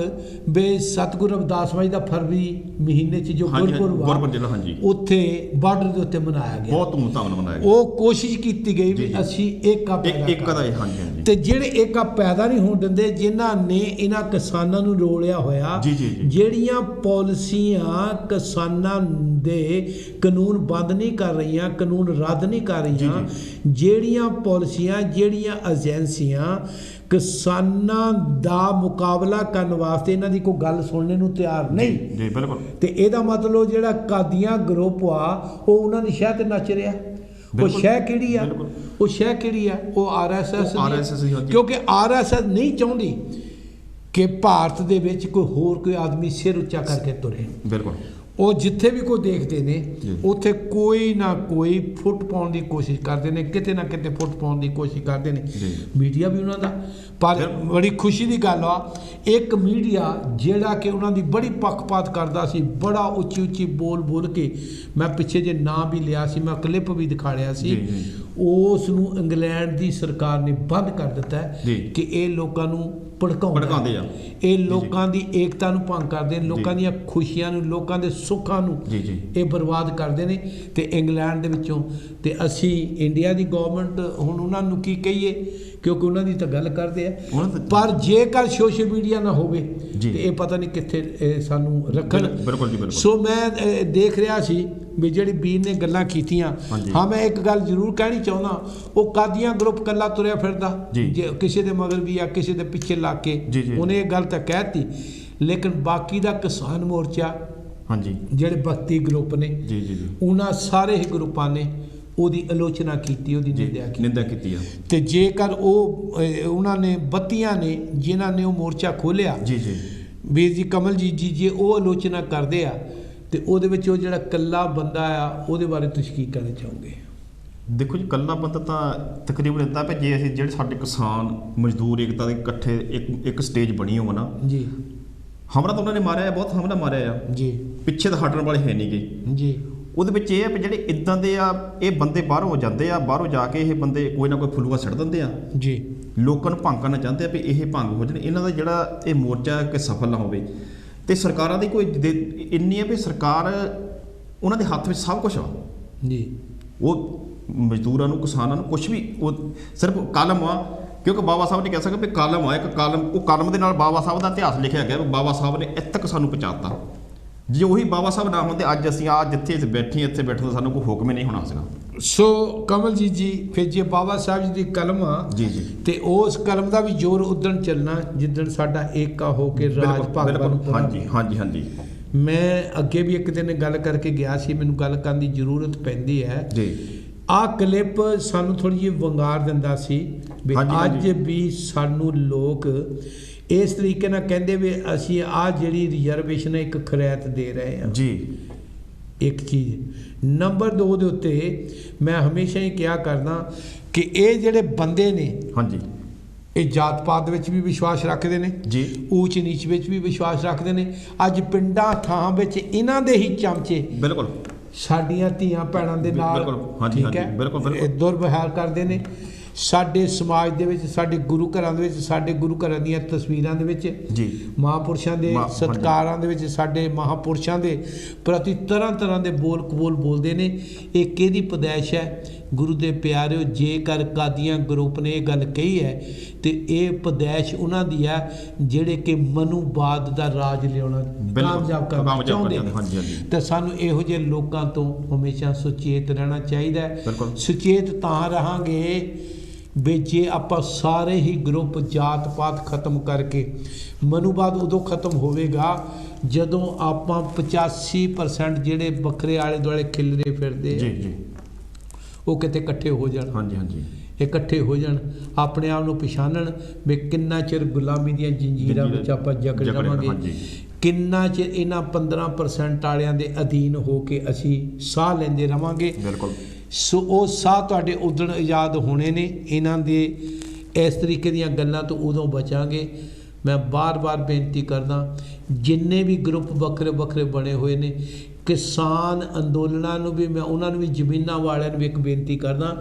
ਵੀ ਸਤਿਗੁਰੂ ਰਵਿਦਾਸ ਜੀ ਦਾ ਫਰਵਰੀ ਮਹੀਨੇ 'ਚ ਜੋ ਗੁਰਪੁਰਬ ਉੱਥੇ ਬਾਰਡਰ ਦੇ ਉੱਤੇ ਮਨਾਇਆ ਗਿਆ, ਬਹੁਤ ਧੂਮਧਾਮ ਨਾਲ ਮਨਾਇਆ ਗਿਆ। ਉਹ ਕੋਸ਼ਿਸ਼ ਕੀਤੀ ਗਈ ਵੀ ਅਸੀਂ ਏਕਾ ਤੇ ਜਿਹੜੇ ਏਕਾ ਪੈਦਾ ਨਹੀਂ ਹੋਣ ਦਿੰਦੇ, ਜਿਨ੍ਹਾਂ ਨੇ ਇਹਨਾਂ ਕਿਸਾਨਾਂ ਨੂੰ ਰੋਲਿਆ ਹੋਇਆ, ਜਿਹੜੀਆਂ ਪਾਲਿਸੀਆਂ ਕਿਸਾਨਾਂ ਦੇ ਕਾਨੂੰਨ ਬੰਦ ਨਹੀਂ ਕਰ ਰਹੀਆਂ, ਕਾਨੂੰਨ ਰੱਦ ਨਹੀਂ ਕਰ ਰਹੀਆਂ, ਜਿਹੜੀਆਂ ਪਾਲਿਸੀਆਂ, ਜਿਹੜੀਆਂ ਏਜੰਸੀਆਂ ਕਿਸਾਨਾਂ ਦਾ ਮੁਕਾਬਲਾ ਕਰਨ ਵਾਸਤੇ ਇਹਨਾਂ ਦੀ ਕੋਈ ਗੱਲ ਸੁਣਨੇ ਨੂੰ ਤਿਆਰ ਨਹੀਂ ਜੀ। ਬਿਲਕੁਲ। ਤੇ ਇਹਦਾ ਮਤਲਬ ਜਿਹੜਾ ਕਾਦੀਆਂ ਗਰੁੱਪ ਆ ਉਹ ਉਹਨਾਂ ਦੀ ਸ਼ਹਿ ਤੇ ਨੱਚ ਰਿਹਾ। ਉਹ ਸ਼ਹਿ ਕਿਹੜੀ ਆ? ਉਹ ਸ਼ਹਿ ਕਿਹੜੀ ਆ? ਉਹ RSS। ਕਿਉਂਕਿ RSS ਨਹੀਂ ਚਾਹੁੰਦੀ ਕਿ ਭਾਰਤ ਦੇ ਵਿੱਚ ਕੋਈ ਹੋਰ ਕੋਈ ਆਦਮੀ ਸਿਰ ਉੱਚਾ ਕਰਕੇ ਤੁਰੇ। ਬਿਲਕੁਲ। ਉਹ ਜਿੱਥੇ ਵੀ ਕੋਈ ਦੇਖਦੇ ਨੇ ਜੀ। ਉੱਥੇ ਕੋਈ ਨਾ ਕੋਈ ਫੁੱਟ ਪਾਉਣ ਦੀ ਕੋਸ਼ਿਸ਼ ਕਰਦੇ ਨੇ, ਕਿਤੇ ਨਾ ਕਿਤੇ ਫੁੱਟ ਪਾਉਣ ਦੀ ਕੋਸ਼ਿਸ਼ ਕਰਦੇ ਨੇ। ਜੀ। ਮੀਡੀਆ ਵੀ ਉਹਨਾਂ ਦਾ, ਪਰ ਬੜੀ ਖੁਸ਼ੀ ਦੀ ਗੱਲ ਆ ਇੱਕ ਮੀਡੀਆ ਜਿਹੜਾ ਕਿ ਉਹਨਾਂ ਦੀ ਬੜੀ ਪੱਖਪਾਤ ਕਰਦਾ ਸੀ, ਬੜਾ ਉੱਚੀ ਉੱਚੀ ਬੋਲ ਬੋਲ ਕੇ, ਮੈਂ ਪਿੱਛੇ ਜੇ ਨਾਂ ਵੀ ਲਿਆ ਸੀ, ਮੈਂ ਕਲਿੱਪ ਵੀ ਦਿਖਾੜਿਆ ਸੀ, ਜੀ। ਉਸ ਨੂੰ ਇੰਗਲੈਂਡ ਦੀ ਸਰਕਾਰ ਨੇ ਬੰਦ ਕਰ ਦਿੱਤਾ ਹੈ ਜੀ। ਕਿ ਇਹ ਲੋਕਾਂ ਨੂੰ ਭੜਕਾਉਂਦੇ ਆ। ਇਹ ਲੋਕਾਂ ਦੀ ਏਕਤਾ ਨੂੰ ਭੰਗ ਕਰਦੇ ਨੇ, ਲੋਕਾਂ ਜੀ। ਦੀਆਂ ਖੁਸ਼ੀਆਂ ਨੂੰ, ਲੋਕਾਂ ਦੇ ਸੁੱਖਾਂ ਨੂੰ ਜੀ ਜੀ ਇਹ ਬਰਬਾਦ ਕਰਦੇ ਨੇ। ਤੇ ਇੰਗਲੈਂਡ ਦੇ ਵਿੱਚੋਂ ਤੇ ਅਸੀਂ ਇੰਡੀਆ ਦੀ ਗਵਰਨਮੈਂਟ ਹੁਣ ਉਹਨਾਂ ਨੂੰ ਕੀ ਕਹੀਏ, ਕਿਉਂਕਿ ਉਹਨਾਂ ਦੀ ਤਾਂ ਗੱਲ ਕਰਦੇ ਆ, ਪਰ ਜੇਕਰ ਸੋਸ਼ਲ ਮੀਡੀਆ ਨਾ ਹੋਵੇ ਜੀ। ਤੇ ਇਹ ਪਤਾ ਨਹੀਂ ਕਿੱਥੇ ਸਾਨੂੰ ਰੱਖਣ। ਬਿਲਕੁਲ ਜੀ, ਬਿਲਕੁਲ। ਸੋ ਮੈਂ ਦੇਖ ਰਿਹਾ ਸੀ ਵੀ ਜਿਹੜੀ ਵੀਰ ਨੇ ਗੱਲਾਂ ਕੀਤੀਆਂ, ਹਾਂਜੀ। ਹਾਂ ਮੈਂ ਇੱਕ ਗੱਲ ਜ਼ਰੂਰ ਕਹਿਣੀ ਚਾਹੁੰਦਾ, ਉਹ ਕਾਦੀਆਂ ਗਰੁੱਪ ਕੱਲਾ ਤੁਰਿਆ ਫਿਰਦਾ, ਜੀ। ਜੇ ਕਿਸੇ ਦੇ ਮਗਰ ਵੀ ਆ, ਕਿਸੇ ਦੇ ਪਿੱਛੇ ਲੱਗ ਕੇ ਜੀ, ਜੀ। ਉਹਨੇ ਇਹ ਗੱਲ ਤਾਂ ਕਹਿਤੀ, ਲੇਕਿਨ ਬਾਕੀ ਦਾ ਕਿਸਾਨ ਮੋਰਚਾ, ਹਾਂਜੀ, ਜਿਹੜੇ ਭਗਤੀ ਗਰੁੱਪ ਨੇ, ਜੀ ਜੀ ਜੀ ਉਹਨਾਂ ਸਾਰੇ ਹੀ ਗਰੁੱਪਾਂ ਨੇ ਉਹਦੀ ਆਲੋਚਨਾ ਕੀਤੀ, ਉਹਦੀ ਨਿੰਦਿਆ ਕੀਤੀ। ਨਿੰਦਾ ਕੀਤੀ ਆ। ਤੇ ਜੇਕਰ ਉਹ ਉਹਨਾਂ ਨੇ ਬੱਤੀਆਂ ਨੇ ਜਿਨ੍ਹਾਂ ਨੇ ਉਹ ਮੋਰਚਾ ਖੋਲ੍ਹਿਆ, ਜੀ ਜੀ ਵੀਰ ਜੀ ਕਮਲਜੀਤ ਜੀ, ਜੇ ਉਹ ਆਲੋਚਨਾ ਕਰਦੇ ਆ ਤੇ ਉਹਦੇ ਵਿੱਚ ਉਹ ਜਿਹੜਾ ਇਕੱਲਾ ਬੰਦਾ ਆ, ਉਹਦੇ ਬਾਰੇ ਤੁਸੀਂ ਕੀ ਕਹਿਣਾ ਚਾਹੋਗੇ? ਦੇਖੋ ਜੀ, ਕੱਲਾ ਬੰਦਾ ਤਾਂ ਤਕਰੀਬਨ ਇੱਦਾਂ ਵੀ ਜੇ ਅਸੀਂ ਜਿਹੜੇ ਸਾਡੇ ਕਿਸਾਨ ਮਜ਼ਦੂਰ ਏਕਤਾ ਦੇ ਇਕੱਠੇ ਇੱਕ ਸਟੇਜ ਬਣੀ ਹੋਵੇ ਨਾ, ਜੀ। ਹਮਲਾ ਤਾਂ ਉਹਨਾਂ ਨੇ ਮਾਰਿਆ, ਬਹੁਤ ਹਮਲਾ ਮਾਰਿਆ ਆ, ਜੀ ਪਿੱਛੇ ਤਾਂ ਹਟਣ ਵਾਲੇ ਹੈ ਨਹੀਂ ਗੇ। ਜੀ। ਉਹਦੇ ਵਿੱਚ ਇਹ ਆ ਵੀ ਜਿਹੜੇ ਇਦਾਂ ਦੇ ਆ, ਇਹ ਬੰਦੇ ਬਾਹਰੋਂ ਹੋ ਜਾਂਦੇ ਆ, ਬਾਹਰੋਂ ਜਾ ਕੇ ਇਹ ਬੰਦੇ ਕੋਈ ਨਾ ਕੋਈ ਫੁਲੂਆ ਛੱਡ ਦਿੰਦੇ ਆ, ਜੀ। ਲੋਕਾਂ ਨੂੰ ਭੰਗ ਕਰਨਾ ਚਾਹੁੰਦੇ ਆ ਵੀ ਇਹ ਭੰਗ ਹੋ ਜਾਣ, ਇਹਨਾਂ ਦਾ ਜਿਹੜਾ ਇਹ ਮੋਰਚਾ ਕਿ ਸਫਲ ਨਾ ਹੋਵੇ। ਤੇ ਸਰਕਾਰਾਂ ਦੀ ਕੋਈ ਇੰਨੀ ਹੈ ਵੀ ਸਰਕਾਰ ਉਹਨਾਂ ਦੇ ਹੱਥ ਵਿੱਚ ਸਭ ਕੁਝ ਆ ਜੀ। ਉਹ ਮਜ਼ਦੂਰਾਂ ਨੂੰ, ਕਿਸਾਨਾਂ ਨੂੰ ਕੁਝ ਵੀ, ਉਹ ਸਿਰਫ ਕਲਮ ਆ, ਕਿਉਂਕਿ ਬਾਬਾ ਸਾਹਿਬ ਨੇ ਕਹਿ ਸਕਦੇ ਵੀ ਕਲਮ ਆ, ਇੱਕ ਕਲਮ, ਉਹ ਕਲਮ ਦੇ ਨਾਲ ਬਾਬਾ ਸਾਹਿਬ ਦਾ ਇਤਿਹਾਸ ਲਿਖਿਆ ਗਿਆ, ਬਾਬਾ ਸਾਹਿਬ ਨੇ ਇੱਥੇ ਤੱਕ ਸਾਨੂੰ ਪਹੁੰਚਾਤਾ। ਜੇ ਉਹੀ ਬਾਬਾ ਸਾਹਿਬ ਨਾ ਹੁੰਦੇ, ਅੱਜ ਅਸੀਂ ਜਿੱਥੇ ਇੱਥੇ ਬੈਠੇ ਤਾਂ ਸਾਨੂੰ ਕੋਈ ਹੁਕਮ ਹੀ ਨਹੀਂ ਹੋਣਾ ਸੀਗਾ। ਸੋ ਕਮਲਜੀਤ ਜੀ, ਫਿਰ ਜੇ ਬਾਬਾ ਸਾਹਿਬ ਜੀ ਦੀ ਕਲਮ ਆ, ਜੀ ਜੀ, ਤੇ ਉਸ ਕਲਮ ਦਾ ਵੀ ਜ਼ੋਰ ਉਦਣ ਚੱਲਣਾ ਜਿੱਦਣ ਸਾਡਾ ਏਕਾ ਹੋ ਕੇ ਰਾਜ ਭਾਗ ਬਣੂ। ਹਾਂਜੀ ਹਾਂਜੀ ਹਾਂਜੀ। ਮੈਂ ਅੱਗੇ ਵੀ ਇੱਕ ਦਿਨ ਗੱਲ ਕਰਕੇ ਗਿਆ ਸੀ, ਮੈਨੂੰ ਗੱਲ ਕਰਨ ਦੀ ਜ਼ਰੂਰਤ ਪੈਂਦੀ ਹੈ ਜੀ। ਆਹ ਕਲਿੱਪ ਸਾਨੂੰ ਥੋੜ੍ਹੀ ਜਿਹੀ ਵੰਗਾਰ ਦਿੰਦਾ ਸੀ ਵੀ ਅੱਜ ਵੀ ਸਾਨੂੰ ਲੋਕ ਇਸ ਤਰੀਕੇ ਨਾਲ ਕਹਿੰਦੇ ਵੀ ਅਸੀਂ ਆਹ ਜਿਹੜੀ ਰਿਜ਼ਰਵੇਸ਼ਨ ਹੈ ਇੱਕ ਖਰੈਤ ਦੇ ਰਹੇ ਹਾਂ ਜੀ। ਇੱਕ ਚੀਜ਼। ਨੰਬਰ 2 ਦੇ ਉੱਤੇ ਮੈਂ ਹਮੇਸ਼ਾ ਹੀ ਕਿਹਾ ਕਰਦਾ ਕਿ ਇਹ ਜਿਹੜੇ ਬੰਦੇ ਨੇ, ਹਾਂਜੀ, ਇਹ ਜਾਤ ਪਾਤ ਦੇ ਵਿੱਚ ਵੀ ਵਿਸ਼ਵਾਸ ਰੱਖਦੇ ਨੇ ਜੀ, ਊਚ ਨੀਚ ਵਿੱਚ ਵੀ ਵਿਸ਼ਵਾਸ ਰੱਖਦੇ ਨੇ। ਅੱਜ ਪਿੰਡਾਂ ਥਾਂ ਵਿੱਚ ਇਹਨਾਂ ਦੇ ਹੀ ਚਮਚੇ ਬਿਲਕੁਲ ਸਾਡੀਆਂ ਧੀਆਂ ਭੈਣਾਂ ਦੇ ਨਾਲ, ਹਾਂਜੀ, ਠੀਕ ਹੈ, ਬਿਲਕੁਲ ਇਹ ਦੁਰਵਿਵਹਾਰ ਕਰਦੇ ਨੇ। ਸਾਡੇ ਸਮਾਜ ਦੇ ਵਿੱਚ, ਸਾਡੇ ਗੁਰੂ ਘਰਾਂ ਦੇ ਵਿੱਚ, ਸਾਡੇ ਗੁਰੂ ਘਰਾਂ ਦੀਆਂ ਤਸਵੀਰਾਂ ਦੇ ਵਿੱਚ, ਜੀ, ਮਹਾਂਪੁਰਸ਼ਾਂ ਦੇ ਸਤਿਕਾਰਾਂ ਦੇ ਵਿੱਚ, ਸਾਡੇ ਮਹਾਂਪੁਰਸ਼ਾਂ ਦੇ ਪ੍ਰਤੀ ਤਰ੍ਹਾਂ ਤਰ੍ਹਾਂ ਦੇ ਬੋਲ ਕਬੋਲ ਬੋਲਦੇ ਨੇ। ਇਹ ਕਿਹਦੀ ਪੈਦਾਇਸ਼ ਹੈ? ਗੁਰੂ ਦੇ ਪਿਆਰਿਓ, ਜੇਕਰ ਕਾਦੀਆਂ ਗਰੁੱਪ ਨੇ ਇਹ ਗੱਲ ਕਹੀ ਹੈ ਤੇ ਇਹ ਪੈਦਾਇਸ਼ ਉਹਨਾਂ ਦੀ ਹੈ ਜਿਹੜੇ ਕਿ ਮਨੂਵਾਦ ਦਾ ਰਾਜ ਲਿਆਉਣਾ ਕਾਮਯਾਬ ਕਰਨਾ ਚਾਹੁੰਦੇ ਨੇ। ਤੇ ਸਾਨੂੰ ਇਹੋ ਜਿਹੇ ਲੋਕਾਂ ਤੋਂ ਹਮੇਸ਼ਾ ਸੁਚੇਤ ਰਹਿਣਾ ਚਾਹੀਦਾ ਹੈ। ਸੁਚੇਤ ਤਾਂ ਰਹਾਂਗੇ ਵੀ ਜੇ ਆਪਾਂ ਸਾਰੇ ਹੀ ਗਰੁੱਪ ਜਾਤ ਪਾਤ ਖਤਮ ਕਰਕੇ, ਮਨੂਵਾਦ ਉਦੋਂ ਖਤਮ ਹੋਵੇਗਾ ਜਦੋਂ ਆਪਾਂ 85% ਜਿਹੜੇ ਵੱਖਰੇ ਆਲੇ ਦੁਆਲੇ ਖਿਲਰੇ ਫਿਰਦੇ ਜੀ ਜੀ, ਉਹ ਕਿਤੇ ਇਕੱਠੇ ਹੋ ਜਾਣ। ਹਾਂਜੀ ਹਾਂਜੀ, ਇਕੱਠੇ ਹੋ ਜਾਣ, ਆਪਣੇ ਆਪ ਨੂੰ ਪਛਾਣਨ ਵੀ ਕਿੰਨਾ ਚਿਰ ਗੁਲਾਮੀ ਦੀਆਂ ਜੰਜੀਰਾਂ ਵਿੱਚ ਆਪਾਂ ਜਕੜ ਜਾਵਾਂਗੇ, ਕਿੰਨਾ ਚਿਰ ਇਹਨਾਂ 15% ਵਾਲਿਆਂ ਦੇ ਅਧੀਨ ਹੋ ਕੇ ਅਸੀਂ ਸਾਹ ਲੈਂਦੇ ਰਵਾਂਗੇ। ਬਿਲਕੁਲ। ਸੋ ਉਹ ਸਾਹ ਤੁਹਾਡੇ ਉਦਣ ਆਜ਼ਾਦ ਹੋਣੇ ਨੇ। ਇਹਨਾਂ ਦੇ ਇਸ ਤਰੀਕੇ ਦੀਆਂ ਗੱਲਾਂ ਤੋਂ ਉਦੋਂ ਬਚਾਂਗੇ। ਮੈਂ ਬਾਰ-ਬਾਰ ਬੇਨਤੀ ਕਰਦਾ, ਜਿੰਨੇ ਵੀ ਗਰੁੱਪ ਵੱਖਰੇ ਵੱਖਰੇ ਬਣੇ ਹੋਏ ਨੇ, ਕਿਸਾਨ ਅੰਦੋਲਨਾਂ ਨੂੰ ਵੀ, ਮੈਂ ਉਹਨਾਂ ਨੂੰ ਵੀ, ਜ਼ਮੀਨਾਂ ਵਾਲਿਆਂ ਨੂੰ ਵੀ ਇੱਕ ਬੇਨਤੀ ਕਰਦਾ,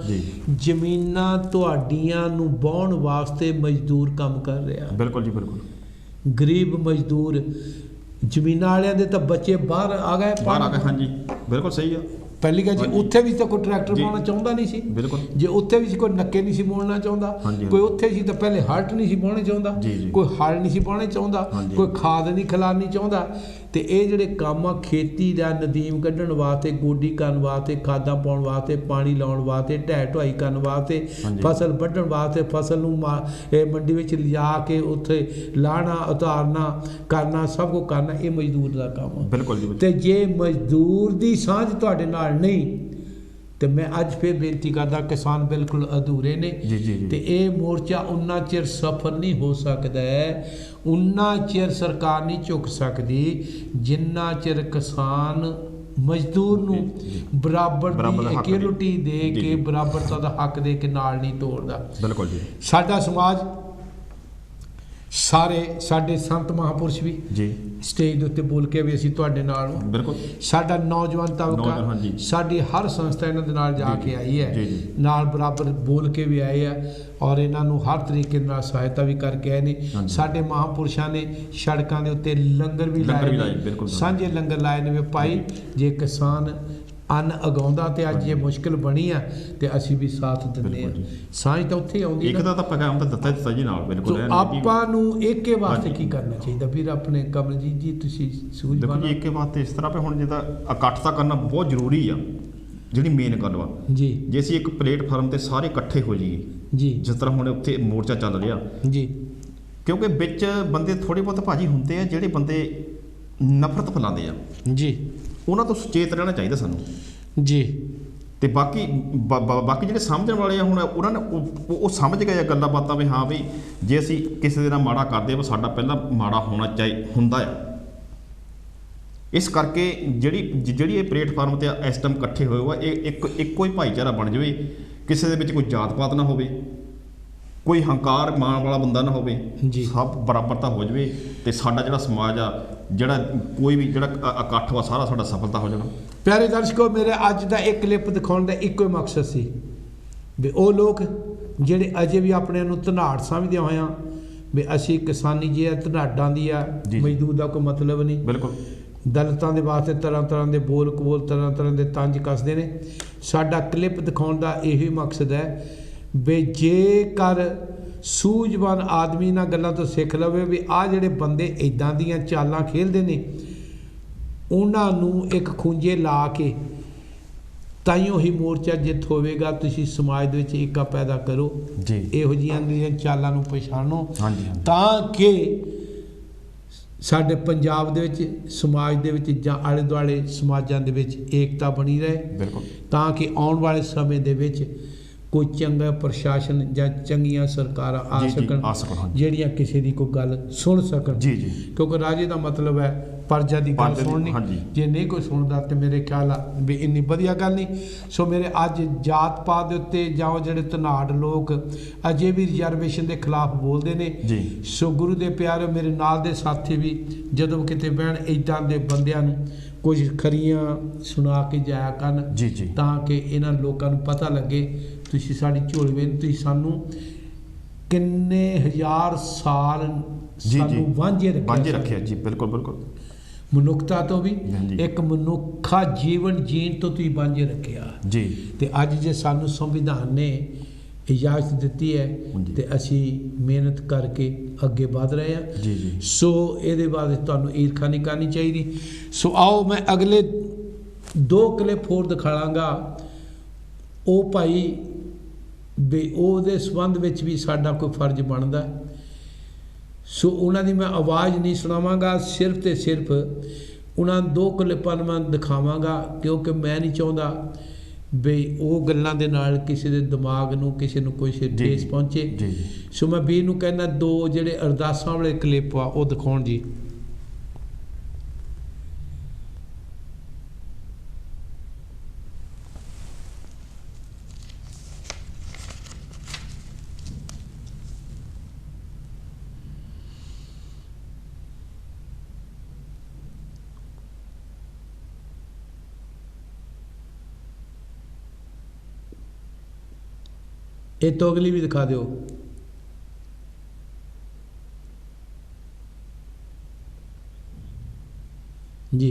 ਜ਼ਮੀਨਾਂ ਤੁਹਾਡੀਆਂ ਨੂੰ ਵਾਹੁਣ ਵਾਸਤੇ ਮਜ਼ਦੂਰ ਕੰਮ ਕਰ ਰਿਹਾ। ਬਿਲਕੁਲ ਜੀ, ਬਿਲਕੁਲ। ਗਰੀਬ ਮਜ਼ਦੂਰ, ਜ਼ਮੀਨਾਂ ਵਾਲਿਆਂ ਦੇ ਤਾਂ ਬੱਚੇ ਬਾਹਰ ਆ ਗਏ, ਹਾਂਜੀ, ਬਿਲਕੁਲ ਸਹੀ ਆ। ਪਹਿਲੀ ਗੱਲ ਜੀ, ਉੱਥੇ ਵੀ ਤਾਂ ਕੋਈ ਟਰੈਕਟਰ ਪਾਉਣਾ ਚਾਹੁੰਦਾ ਨਹੀਂ ਸੀ। ਬਿਲਕੁਲ। ਜੇ ਉੱਥੇ ਵੀ ਕੋਈ ਨੱਕੇ ਨਹੀਂ ਸੀ ਮੋੜਨਾ ਚਾਹੁੰਦਾ, ਕੋਈ ਉੱਥੇ ਸੀ ਤਾਂ ਪਹਿਲੇ ਹਲਟ ਨਹੀਂ ਸੀ ਪਾਉਣੇ ਚਾਹੁੰਦਾ, ਕੋਈ ਹਲ ਨਹੀਂ ਸੀ ਪਾਉਣੇ ਚਾਹੁੰਦਾ, ਕੋਈ ਖਾਦ ਨਹੀਂ ਖਿਲਾਰਨੀ ਚਾਹੁੰਦਾ। ਤੇ ਇਹ ਜਿਹੜੇ ਕੰਮ ਆ, ਖੇਤੀ ਦਾ ਨਦੀਮ ਕੱਢਣ ਵਾਸਤੇ, ਗੋਡੀ ਕਰਨ ਵਾਸਤੇ, ਖਾਦਾਂ ਪਾਉਣ ਵਾਸਤੇ, ਪਾਣੀ ਲਾਉਣ ਵਾਸਤੇ, ਢਹਿ ਢੁਆਈ ਕਰਨ ਵਾਸਤੇ, ਫਸਲ ਵੱਢਣ ਵਾਸਤੇ, ਫਸਲ ਨੂੰ ਮੰਡੀ ਵਿੱਚ ਲਿਜਾ ਕੇ ਉੱਥੇ ਲਾਹਣਾ ਉਤਾਰਨਾ ਕਰਨਾ, ਸਭ ਕੁਝ ਕਰਨਾ, ਇਹ ਮਜ਼ਦੂਰ ਦਾ ਕੰਮ ਆ। ਬਿਲਕੁਲ ਜੀ। ਤੇ ਜੇ ਮਜ਼ਦੂਰ ਦੀ ਸਾਂਝ ਤੁਹਾਡੇ ਨਾਲ ਨਹੀਂ ਤੇ ਮੈਂ ਅੱਜ ਫਿਰ ਬੇਨਤੀ ਕਰਦਾ ਕਿਸਾਨ ਬਿਲਕੁਲ ਅਧੂਰੇ ਨੇ ਜੀ ਜੀ ਜੀ ਤੇ ਇਹ ਮੋਰਚਾ ਉਨਾ ਚਿਰ ਸਫਲ ਨਹੀਂ ਹੋ ਸਕਦਾ ਹੈ, ਉਨਾ ਚਿਰ ਸਰਕਾਰ ਨਹੀਂ ਝੁਕ ਸਕਦੀ ਜਿੰਨਾ ਚਿਰ ਕਿਸਾਨ ਮਜ਼ਦੂਰ ਨੂੰ ਬਰਾਬਰ ਬਰਾਬਰ ਦੀ ਦਾ ਹੱਕ ਇਕੁਅਲਿਟੀ ਦੇ ਜੀ, ਕੇ ਜੀ। ਬਰਾਬਰਤਾ ਦਾ ਹੱਕ ਦੇ ਕੇ ਨਾਲ ਨਹੀਂ ਤੋੜਦਾ। ਬਿਲਕੁਲ ਜੀ ਸਾਡਾ ਸਮਾਜ ਸਾਰੇ ਸਾਡੇ ਸੰਤ ਮਹਾਂਪੁਰਸ਼ ਵੀ ਜੀ ਸਟੇਜ ਦੇ ਉੱਤੇ ਬੋਲ ਕੇ ਵੀ ਅਸੀਂ ਤੁਹਾਡੇ ਨਾਲ ਹਾਂ। ਬਿਲਕੁਲ ਸਾਡਾ ਨੌਜਵਾਨ ਨੌਜਵਾਨ, ਤਬਕਾ ਹਾਂਜੀ। ਸਾਡੀ ਹਰ ਸੰਸਥਾ ਇਹਨਾਂ ਦੇ ਨਾਲ ਜਾ ਜੀ, ਕੇ ਆਈ ਹੈ, ਜੀ, ਜੀ। ਨਾਲ ਬਰਾਬਰ ਬੋਲ ਕੇ ਵੀ ਆਏ ਆ ਔਰ ਇਹਨਾਂ ਨੂੰ ਹਰ ਤਰੀਕੇ ਨਾਲ ਸਹਾਇਤਾ ਵੀ ਕਰਕੇ ਆਏ ਨੇ। ਹਾਂਜੀ। ਸਾਡੇ ਮਹਾਂਪੁਰਸ਼ਾਂ ਨੇ ਸੜਕਾਂ ਦੇ ਉੱਤੇ ਲੰਗਰ ਵੀ ਲੰਗਰ ਵੀ ਲਾਏ ਲਾਏ, ਨੇ, ਬਿਲਕੁਲ। ਸਾਂਝੇ ਲੰਗਰ ਲਾਏ ਨੇ ਵੀ ਭਾਈ ਜੇ ਕਿਸਾਨ ਅੰਨ ਉਗਾਉਂਦਾ ਤੇ ਅੱਜ ਇਹ ਮੁਸ਼ਕਿਲ ਬਣੀ ਆ ਤੇ ਅਸੀਂ ਵੀ ਸਾਥ ਦਿੰਦੇ ਆ। ਬਿਲਕੁਲ ਜੀ। ਸਾਂਝ ਤਾਂ ਉੱਥੇ ਆਉਂਦੀ ਇੱਕ ਨਾ। ਦਾ ਤਾਂ ਪੈਗਾਮ ਤਾਂ ਦਿੱਤਾ ਜੀ ਨਾਲ, ਬਿਲਕੁਲ ਤੋ ਇਹ ਨਹੀਂ ਕਿ- ਆਪਾਂ ਨੂੰ ਏਕੇ ਵਾਸਤੇ ਹਾਂਜੀ। ਕੀ ਕਰਨਾ ਚਾਹੀਦਾ ਵੀਰ ਆਪਣੇ ਕਮਲਜੀਤ ਜੀ ਤੁਸੀਂ ਦੇਖੋ ਸੂਝਵਾਨ ਜੀ ਇੱਕ ਬਾਤ ਇਸ ਤਰ੍ਹਾਂ ਪੇ ਹੁਣ ਜਿਹਦਾ ਇਕੱਠ ਤਾਂ ਕਰਨਾ ਬਹੁਤ ਜ਼ਰੂਰੀ ਆ, ਜਿਹੜੀ ਮੇਨ ਗੱਲ ਵਾ ਜੀ ਜੇ ਅਸੀਂ ਇੱਕ ਪਲੇਟਫਾਰਮ ਤੇ ਸਾਰੇ ਇਕੱਠੇ ਹੋ ਜਾਈਏ ਜੀ ਜਿਸ ਤਰ੍ਹਾਂ ਹੁਣ ਉੱਥੇ ਮੋਰਚਾ ਚੱਲ ਰਿਹਾ, ਜੀ ਕਿਉਂਕਿ ਵਿੱਚ ਬੰਦੇ ਥੋੜੇ ਬਹੁਤ ਭਾਜੀ ਹੁੰਦੇ ਆ ਜਿਹੜੇ ਬੰਦੇ ਨਫ਼ਰਤ ਫੈਲਾਉਂਦੇ ਆ, ਜੀ ਉਹਨਾਂ ਤੋਂ ਸੁਚੇਤ ਰਹਿਣਾ ਚਾਹੀਦਾ ਸਾਨੂੰ। ਜੀ ਤੇ ਬਾਕੀ ਜਿਹੜੇ ਸਮਝਣ ਵਾਲੇ ਆ ਹੁਣ ਉਹਨਾਂ ਨੇ ਉਹ ਸਮਝ ਗਏ ਆ ਗੱਲਾਂ ਬਾਤਾਂ ਵੀ ਹਾਂ ਵੀ ਜੇ ਅਸੀਂ ਕਿਸੇ ਦੇ ਨਾਲ ਮਾੜਾ ਕਰਦੇ ਆ ਸਾਡਾ ਪਹਿਲਾਂ ਮਾੜਾ ਹੋਣਾ ਹੁੰਦਾ ਆ। ਇਸ ਕਰਕੇ ਜਿਹੜੀ ਇਹ ਪਲੇਟਫਾਰਮ ਤੇ ਇਸ ਟਾਈਮ ਇਕੱਠੇ ਹੋਏ ਹੋ ਇਹ ਇੱਕੋ ਹੀ ਭਾਈਚਾਰਾ ਬਣ ਜਾਵੇ, ਕਿਸੇ ਦੇ ਵਿੱਚ ਕੋਈ ਜਾਤ ਪਾਤ ਨਾ ਹੋਵੇ, ਕੋਈ ਹੰਕਾਰ ਮਾਣ ਵਾਲਾ ਬੰਦਾ ਨਾ ਹੋਵੇ, ਜੀ। ਸਭ ਬਰਾਬਰਤਾ ਹੋ ਜਾਵੇ ਤੇ ਸਾਡਾ ਜਿਹੜਾ ਸਮਾਜ ਆ ਜਿਹੜਾ ਕੋਈ ਵੀ ਜਿਹੜਾ ਇਕੱਠ ਵਾ ਸਾਰਾ ਸਾਡਾ ਸਫਲਤਾ ਹੋ ਜਾਣਾ। ਪਿਆਰੇ ਦਰਸ਼ਕੋ ਮੇਰੇ ਅੱਜ ਦਾ ਇੱਕ ਕਲਿੱਪ ਦਿਖਾਉਣ ਦਾ ਇੱਕੋ ਹੀ ਮਕਸਦ ਸੀ ਵੀ ਉਹ ਲੋਕ ਜਿਹੜੇ ਅਜੇ ਵੀ ਆਪਣੇ ਨੂੰ ਧਨਾੜ ਸਮਝਦੇ ਹੋਇਆ ਵੀ ਅਸੀਂ ਕਿਸਾਨੀ ਜੇ ਧਨਾੜਾਂ ਦੀ ਆ, ਜੀ। ਮਜ਼ਦੂਰ ਦਾ ਕੋਈ ਮਤਲਬ ਨਹੀਂ। ਬਿਲਕੁਲ ਦਲਿਤਾਂ ਦੇ ਵਾਸਤੇ ਤਰ੍ਹਾਂ ਤਰ੍ਹਾਂ ਦੇ ਬੋਲ ਕਬੋਲ ਤਰ੍ਹਾਂ ਤਰ੍ਹਾਂ ਦੇ ਤੰਜ ਕੱਸਦੇ ਨੇ। ਸਾਡਾ ਕਲਿੱਪ ਦਿਖਾਉਣ ਦਾ ਇਹੀ ਮਕਸਦ ਹੈ ਵੀ ਜੇਕਰ ਸੂਝਵਾਨ ਆਦਮੀ ਨਾਲ ਗੱਲਾਂ ਤੋਂ ਸਿੱਖ ਲਵੇ ਵੀ ਆਹ ਜਿਹੜੇ ਬੰਦੇ ਇਦਾਂ ਦੀਆਂ ਚਾਲਾਂ ਖੇਲਦੇ ਨੇ ਉਹਨਾਂ ਨੂੰ ਇੱਕ ਖੂੰਜੇ ਲਾ ਕੇ ਤਾਈਓ ਹੀ ਮੋਰਚਾ ਜਿੱਤ ਹੋਵੇਗਾ। ਤੁਸੀਂ ਸਮਾਜ ਦੇ ਵਿੱਚ ਏਕਾ ਪੈਦਾ ਕਰੋ, ਜੀ। ਇਹੋ ਜਿਹੀਆਂ ਦੀਆਂ ਚਾਲਾਂ ਨੂੰ ਪਛਾਣੋ ਹਾਂਜੀ ਹਾਂਜੀ ਤਾਂ ਕਿ ਸਾਡੇ ਪੰਜਾਬ ਦੇ ਵਿੱਚ ਸਮਾਜ ਦੇ ਵਿੱਚ ਜਾਂ ਆਲੇ ਦੁਆਲੇ ਸਮਾਜਾਂ ਦੇ ਵਿੱਚ ਏਕਤਾ ਬਣੀ ਰਹੇ, ਬਿਲਕੁਲ ਤਾਂ ਕਿ ਆਉਣ ਵਾਲੇ ਸਮੇਂ ਦੇ ਵਿੱਚ ਕੋਈ ਚੰਗਾ ਪ੍ਰਸ਼ਾਸਨ ਜਾਂ ਚੰਗੀਆਂ ਸਰਕਾਰਾਂ ਆ ਜੀ, ਜੀ, ਸਕਣ ਆ ਸਕਣ, ਹਾਂਜੀ। ਜਿਹੜੀਆਂ ਕਿਸੇ ਦੀ ਕੋਈ ਗੱਲ ਸੁਣ ਸਕਣ। ਜੀ ਜੀ ਕਿਉਂਕਿ ਰਾਜੇ ਦਾ ਮਤਲਬ ਹੈ ਪ੍ਰਜਾ ਦੀ ਗੱਲ ਪ੍ਰਜਾ ਦੀ, ਸੁਣਨੀ। ਹਾਂਜੀ। ਜੇ ਨਹੀਂ ਕੋਈ ਸੁਣਦਾ ਤੇ ਮੇਰੇ ਖਿਆਲ ਆ ਵੀ ਇੰਨੀ ਵਧੀਆ ਗੱਲ ਨਹੀਂ। ਸੋ ਮੇਰੇ ਅੱਜ ਜਾਤ ਪਾਤ ਦੇ ਉੱਤੇ ਜਾਂ ਉਹ ਜਿਹੜੇ ਧਨਾੜ ਲੋਕ ਅਜੇ ਵੀ ਰਿਜ਼ਰਵੇਸ਼ਨ ਦੇ ਖਿਲਾਫ ਬੋਲਦੇ ਨੇ, ਜੀ। ਸੋ ਗੁਰੂ ਦੇ ਪਿਆਰੇ ਮੇਰੇ ਨਾਲ ਦੇ ਸਾਥੀ ਵੀ ਜਦੋਂ ਕਿਤੇ ਬਹਿਣ ਇੱਦਾਂ ਦੇ ਬੰਦਿਆਂ ਨੂੰ ਕੁਝ ਖਰੀਆਂ ਸੁਣਾ ਕੇ ਜਾਇਆ ਕਰਨ, ਜੀ ਜੀ ਤਾਂ ਕਿ ਇਹਨਾਂ ਲੋਕਾਂ ਨੂੰ ਪਤਾ ਲੱਗੇ ਤੁਸੀਂ ਸਾਡੀ ਝੋਲੀ ਵਿੱਚ ਤੁਸੀਂ ਸਾਨੂੰ ਕਿੰਨੇ ਹਜ਼ਾਰ ਸਾਲ ਜੀ ਜੀ ਸਾਨੂੰ ਵਾਂਝੇ ਰੱਖਿਆ ਰੱਖਿਆ ਜੀ। ਬਿਲਕੁਲ ਬਿਲਕੁਲ ਮਨੁੱਖਤਾ ਤੋਂ ਵੀ ਹਾਂਜੀ। ਇੱਕ ਮਨੁੱਖਾ ਜੀਵਨ ਜੀਣ ਤੋਂ ਤੁਸੀਂ ਵਾਂਝੇ ਰੱਖਿਆ। ਜੀ ਤੇ ਅੱਜ ਜੇ ਸਾਨੂੰ ਸੰਵਿਧਾਨ ਨੇ ਇਜਾਜ਼ਤ ਦਿੱਤੀ ਹੈ ਹਾਂਜੀ। ਤੇ ਅਸੀਂ ਮਿਹਨਤ ਕਰਕੇ ਅੱਗੇ ਵਧ ਰਹੇ ਹਾਂ। ਜੀ ਜੀ ਸੋ ਇਹਦੇ ਬਾਅਦ ਤੁਹਾਨੂੰ ਈਰਖਾ ਨਹੀਂ ਕਰਨੀ ਚਾਹੀਦੀ। ਸੋ ਆਓ ਮੈਂ ਅਗਲੇ 2 ਕਲਿੱਪ ਹੋਰ ਦਿਖਾਵਾਂਗਾ। ਉਹ ਭਾਈ ਵੀ ਉਹਦੇ ਸੰਬੰਧ ਵਿੱਚ ਵੀ ਸਾਡਾ ਕੋਈ ਫਰਜ਼ ਬਣਦਾ। ਸੋ ਉਹਨਾਂ ਦੀ ਮੈਂ ਆਵਾਜ਼ ਨਹੀਂ ਸੁਣਾਵਾਂਗਾ, ਸਿਰਫ ਤੇ ਸਿਰਫ ਉਹਨਾਂ 2 ਕਲਿੱਪਾਂ ਨੂੰ ਮੈਂ ਦਿਖਾਵਾਂਗਾ, ਕਿਉਂਕਿ ਮੈਂ ਨਹੀਂ ਚਾਹੁੰਦਾ ਵੀ ਉਹ ਗੱਲਾਂ ਦੇ ਨਾਲ ਕਿਸੇ ਦੇ ਦਿਮਾਗ ਨੂੰ ਕਿਸੇ ਨੂੰ ਕੋਈ ਠੇਸ ਪਹੁੰਚੇ। ਜੀ ਜੀ ਸੋ ਮੈਂ ਵੀਰ ਨੂੰ ਕਹਿੰਦਾ 2 ਜਿਹੜੇ ਅਰਦਾਸਾਂ ਵਾਲੇ ਕਲਿੱਪ ਆ ਉਹ ਦਿਖਾਉਣ ਜੀ। ਇਹ ਤੋਂ ਅਗਲੀ ਵੀ ਦਿਖਾ ਦਿਓ। ਜੀ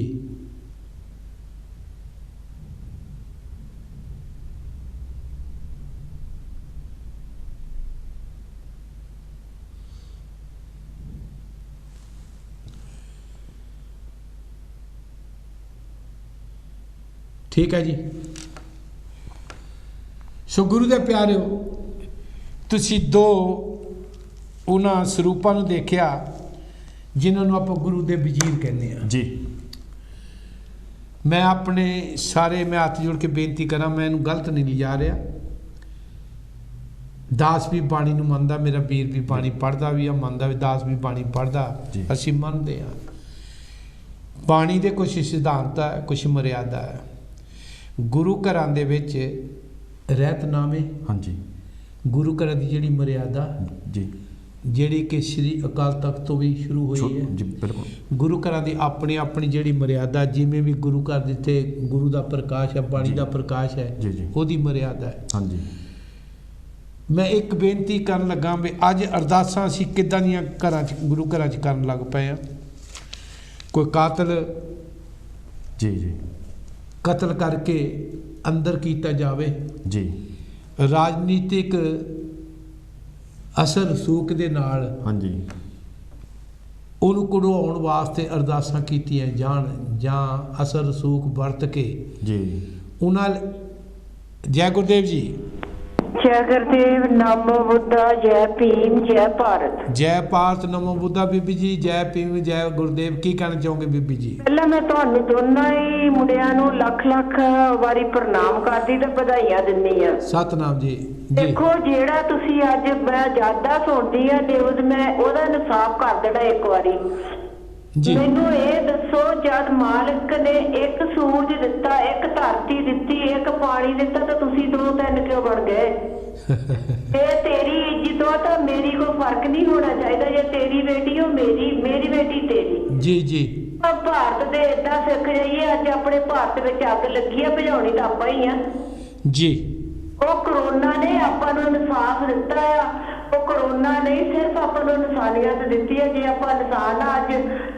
ਠੀਕ ਹੈ ਜੀ। ਸੋ ਗੁਰੂ ਦੇ ਪਿਆਰਿਓ, ਤੁਸੀਂ 2 ਉਹਨਾਂ ਸਰੂਪਾਂ ਨੂੰ ਦੇਖਿਆ ਜਿਨ੍ਹਾਂ ਨੂੰ ਆਪਾਂ ਗੁਰੂ ਦੇ ਵਜ਼ੀਰ ਕਹਿੰਦੇ ਆ। ਜੀ मैं अपने सारे मैं हथ जोड़ के बेनती करा, मैं इनू गलत नहीं लिजा रहा। दास भी बाणी नू मनदा, मेरा वीर भी बाणी पढ़दा भी आ, मनदा भी, दास भी बाणी पढ़दा, असीं मनदे आ। बाणी दे कुछ सिद्धांत है, कुछ मर्यादा है। गुरु घरां दे विच रहतनामे, हाँ जी, गुरु घर की जिहड़ी मर्यादा जी, जिहड़ी कि श्री अकाल तख्त तो भी शुरू हुई है जी, बिल्कुल। गुरु घर की अपनी अपनी जिहड़ी मर्यादा, जिवें भी गुरु घर जिथे गुरु का प्रकाश है, बाणी का प्रकाश है, जी जी, ਉਹਦੀ मर्यादा है। हाँ जी। मैं एक बेनती करन लगा भी अज अरदासां असीं किदां दीयां घरां च गुरु घरां च करन लग पए आ। कोई कातल जी जी, कतल करके अंदर कीता जावे, जी, राजनीतिक असर रसूख दे नाल हाँ जी, ਉਹਨੂੰ ਕਢਵਾਉਣ ਵਾਸਤੇ ਅਰਦਾਸਾਂ ਕੀਤੀਆਂ ਜਾਣ, ਜਾਂ ਅਸਰ ਰਸੂਖ ਵਰਤ ਕੇ जी, ਉਹਨਾਂ ਜੈ ਗੁਰਦੇਵ ਜੀ, जय गुरुदेव, नमो बुद्धा, जय भीम, जय भारत। ਜੈ ਭਾਰਤ, ਨਮੋ ਬੁੱਧਾ। ਬੀਬੀ ਜੀ ਜੈ ਭੀਮ, ਜੈ ਗੁਰਦੇਵ। ਕੀ ਕਹਿਣਾ ਚਾਹੋਗੇ ਬੀਬੀ ਜੀ? ਪਹਿਲਾਂ ਮੈਂ ਤੁਹਾਨੂੰ ਦੋਨਾਂ ਹੀ ਮੁੰਡਿਆਂ ਨੂੰ ਲੱਖ ਲੱਖ ਵਾਰੀ ਪ੍ਰਣਾਮ ਕਰਦੀ ਤੇ ਵਧਾਈਆਂ ਦਿੰਦੀ ਆ। ਸਤਨਾਮ ਜੀ। ਜੀ ਦੇਖੋ, ਜਿਹੜਾ ਤੁਸੀਂ ਅੱਜ ਮੈਂ ਜ਼ਿਆਦਾ ਸੁਣਦੀ ਆ ਨਿਊਜ਼, ਮੈਂ ਉਹਦਾ ਇਨਸਾਫ ਕਰ ਦੇਣਾ ਇੱਕ ਵਾਰੀ। ਜੀ ਮੈਨੂੰ ਇਹ ਦੱਸੋ, ਜਦ ਮਾਲਕ ਨੇ ਇੱਕ ਸੂਰਜ ਦਿੱਤਾ, ਇੱਕ ਧਰਤੀ ਦਿੱਤੀ, ਇੱਕ ਪਾਣੀ ਦਿੱਤਾ, ਤਾਂ ਤੁਸੀਂ ਦੋ ਤਿੰਨ ਕਿਉਂ ਬਣ ਗਏ? ਇਹ ਤੇਰੀ ਇੱਜ਼ਤ ਹੋ ਤਾਂ ਮੇਰੀ ਕੋਈ ਫਰਕ ਨਹੀਂ ਹੋਣਾ ਚਾਹੀਦਾ। ਜੇ ਤੇਰੀ ਬੇਟੀ ਹੋ, ਮੇਰੀ ਬੇਟੀ ਤੇਰੀ। ਜੀ ਜੀ, ਭਾਰਤ ਦੇ ਏਦਾਂ ਸਿੱਖ ਜਾਈਏ, ਅੱਜ ਆਪਣੇ ਭਾਰਤ ਵਿੱਚ ਅੱਗ ਲੱਗੀ ਆ, ਭਜਾਉਣੀ ਤਾਂ ਆਪਾਂ ਹੀ ਆ। ਜੀ ਉਹ ਕਰੋਨਾ ਨੇ ਆਪਾਂ ਨੂੰ ਇਨਸਾਫ ਦਿੱਤਾ ਆ। ਉਹ ਕਰੋਨਾ ਨਹੀਂ, ਸਿਰਫ ਆਪਾਂ ਨੂੰ ਇਨਸਾਨੀਅਤ ਦਿੱਤੀ ਹੈ। ਜੇ ਆਪਾਂ ਇਨਸਾਨ ਆ, ਅੱਜ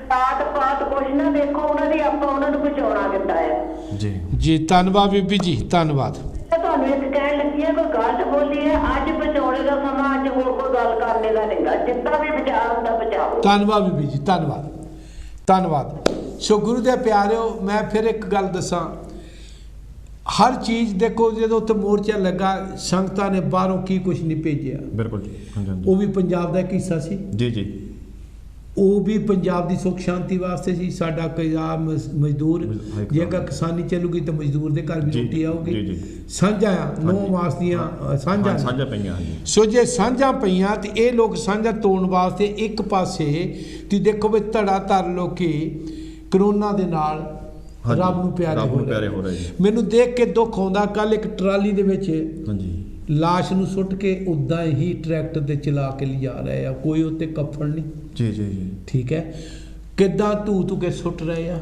ਤਾਤ ਪਾਤ ਕੁਛ ਨਾ ਦੇਖੋ ਉਹਨਾਂ ਦੀ, ਆਪਾਂ ਉਹਨਾਂ ਨੂੰ ਬਚਾਉਣਾ ਕਿੱਦਾਂ ਹੈ। ਜੀ ਜੀ, ਧੰਨਵਾਦ ਬੀਬੀ ਜੀ, ਧੰਨਵਾਦ। ਤੇ ਤੁਹਾਨੂੰ ਇੱਕ ਕਹਿਣ ਲੱਗੀ ਹੈ, ਕੋਈ ਗਲਤ ਬੋਲੀ ਹੈ, ਅੱਜ ਬਚਾਉਣੇ ਦਾ ਸਮਾਂ, ਅੱਜ ਹੋਰ ਕੋਈ ਗੱਲ ਕਰਨੇ ਦਾ ਨਹੀਂਗਾ। ਜਿੱਦਾਂ ਵੀ ਬਚਾਅ ਹੁੰਦਾ ਬਚਾਓ। ਧੰਨਵਾਦ ਬੀਬੀ ਜੀ, ਧੰਨਵਾਦ, ਧੰਨਵਾਦ। ਸੋ ਗੁਰੂ ਦੇ ਪਿਆਰਿਓ, ਮੈਂ ਫਿਰ ਇੱਕ ਗੱਲ ਦੱਸਾਂ, ਹਰ ਚੀਜ਼ ਦੇਖੋ, ਜਦੋਂ ਉੱਥੇ ਮੋਰਚਾ ਲੱਗਾ, ਸੰਗਤਾਂ ਨੇ ਬਾਹਰੋਂ ਕੀ ਕੁਛ ਨਹੀਂ ਭੇਜਿਆ। बिल्कुल जी, हाँ जी, हाँ जी, ਉਹ ਵੀ ਪੰਜਾਬ ਦਾ ਇੱਕ ਹਿੱਸਾ ਸੀ, जी जी, ਉਹ ਵੀ ਪੰਜਾਬ ਦੀ ਸੁੱਖ ਸ਼ਾਂਤੀ ਵਾਸਤੇ ਸੀ। ਸਾਡਾ ਪੰਜਾਬ ਮਜ਼ਦੂਰ, ਜੇਕਰ ਕਿਸਾਨੀ ਚੱਲੂਗੀ ਤਾਂ ਮਜ਼ਦੂਰ ਦੇ ਘਰ ਵੀ ਜੀ, ਰੋਟੀ ਆਊਗੀ। ਜੀ, ਜੀ। ਸਾਂਝਾ ਆ, ਨੌ ਮਾਸ ਦੀਆਂ ਸਾਂਝਾਂ हाँ, ਨੇ। साझा पईयां, हाँ जी, ਸੋ ਜੇ ਸਾਂਝਾਂ ਪਈਆਂ ਤੇ ਇਹ ਲੋਕ ਸਾਂਝਾ ਤੋੜਨ ਵਾਸਤੇ ਇੱਕ ਪਾਸੇ ਤੁਸੀਂ ਦੇਖੋ ਵੀ ਧੜਾ ਧੜ ਲੋਕੀ ਕਰੋਨਾ ਦੇ ਨਾਲ हाँ जी, ਰੱਬ ਨੂੰ ਪਿਆਰੇ रब ਹੋ नूं प्यारे ਰਹੇ। हो रहे जी, ਮੈਨੂੰ ਦੇਖ ਕੇ ਦੁੱਖ ਆਉਂਦਾ। ਕੱਲ ਇੱਕ ਟਰਾਲੀ ਦੇ ਵਿੱਚ हाँ जी, ਲਾਸ਼ ਨੂੰ ਸੁੱਟ ਕੇ ਉਦਾਂ ਹੀ ਟਰੈਕਟਰ ਤੇ ਚਲਾ ਕੇ ਲਿਜਾ ਰਹੇ ਆ, ਕੋਈ ਉੱਤੇ ਕਫਨ ਨਹੀਂ। जी जी जी, ਠੀਕ ਹੈ, ਕਿੱਦਾਂ ਧੂ ਕੇ ਸੁੱਟ ਰਹੇ ਆ,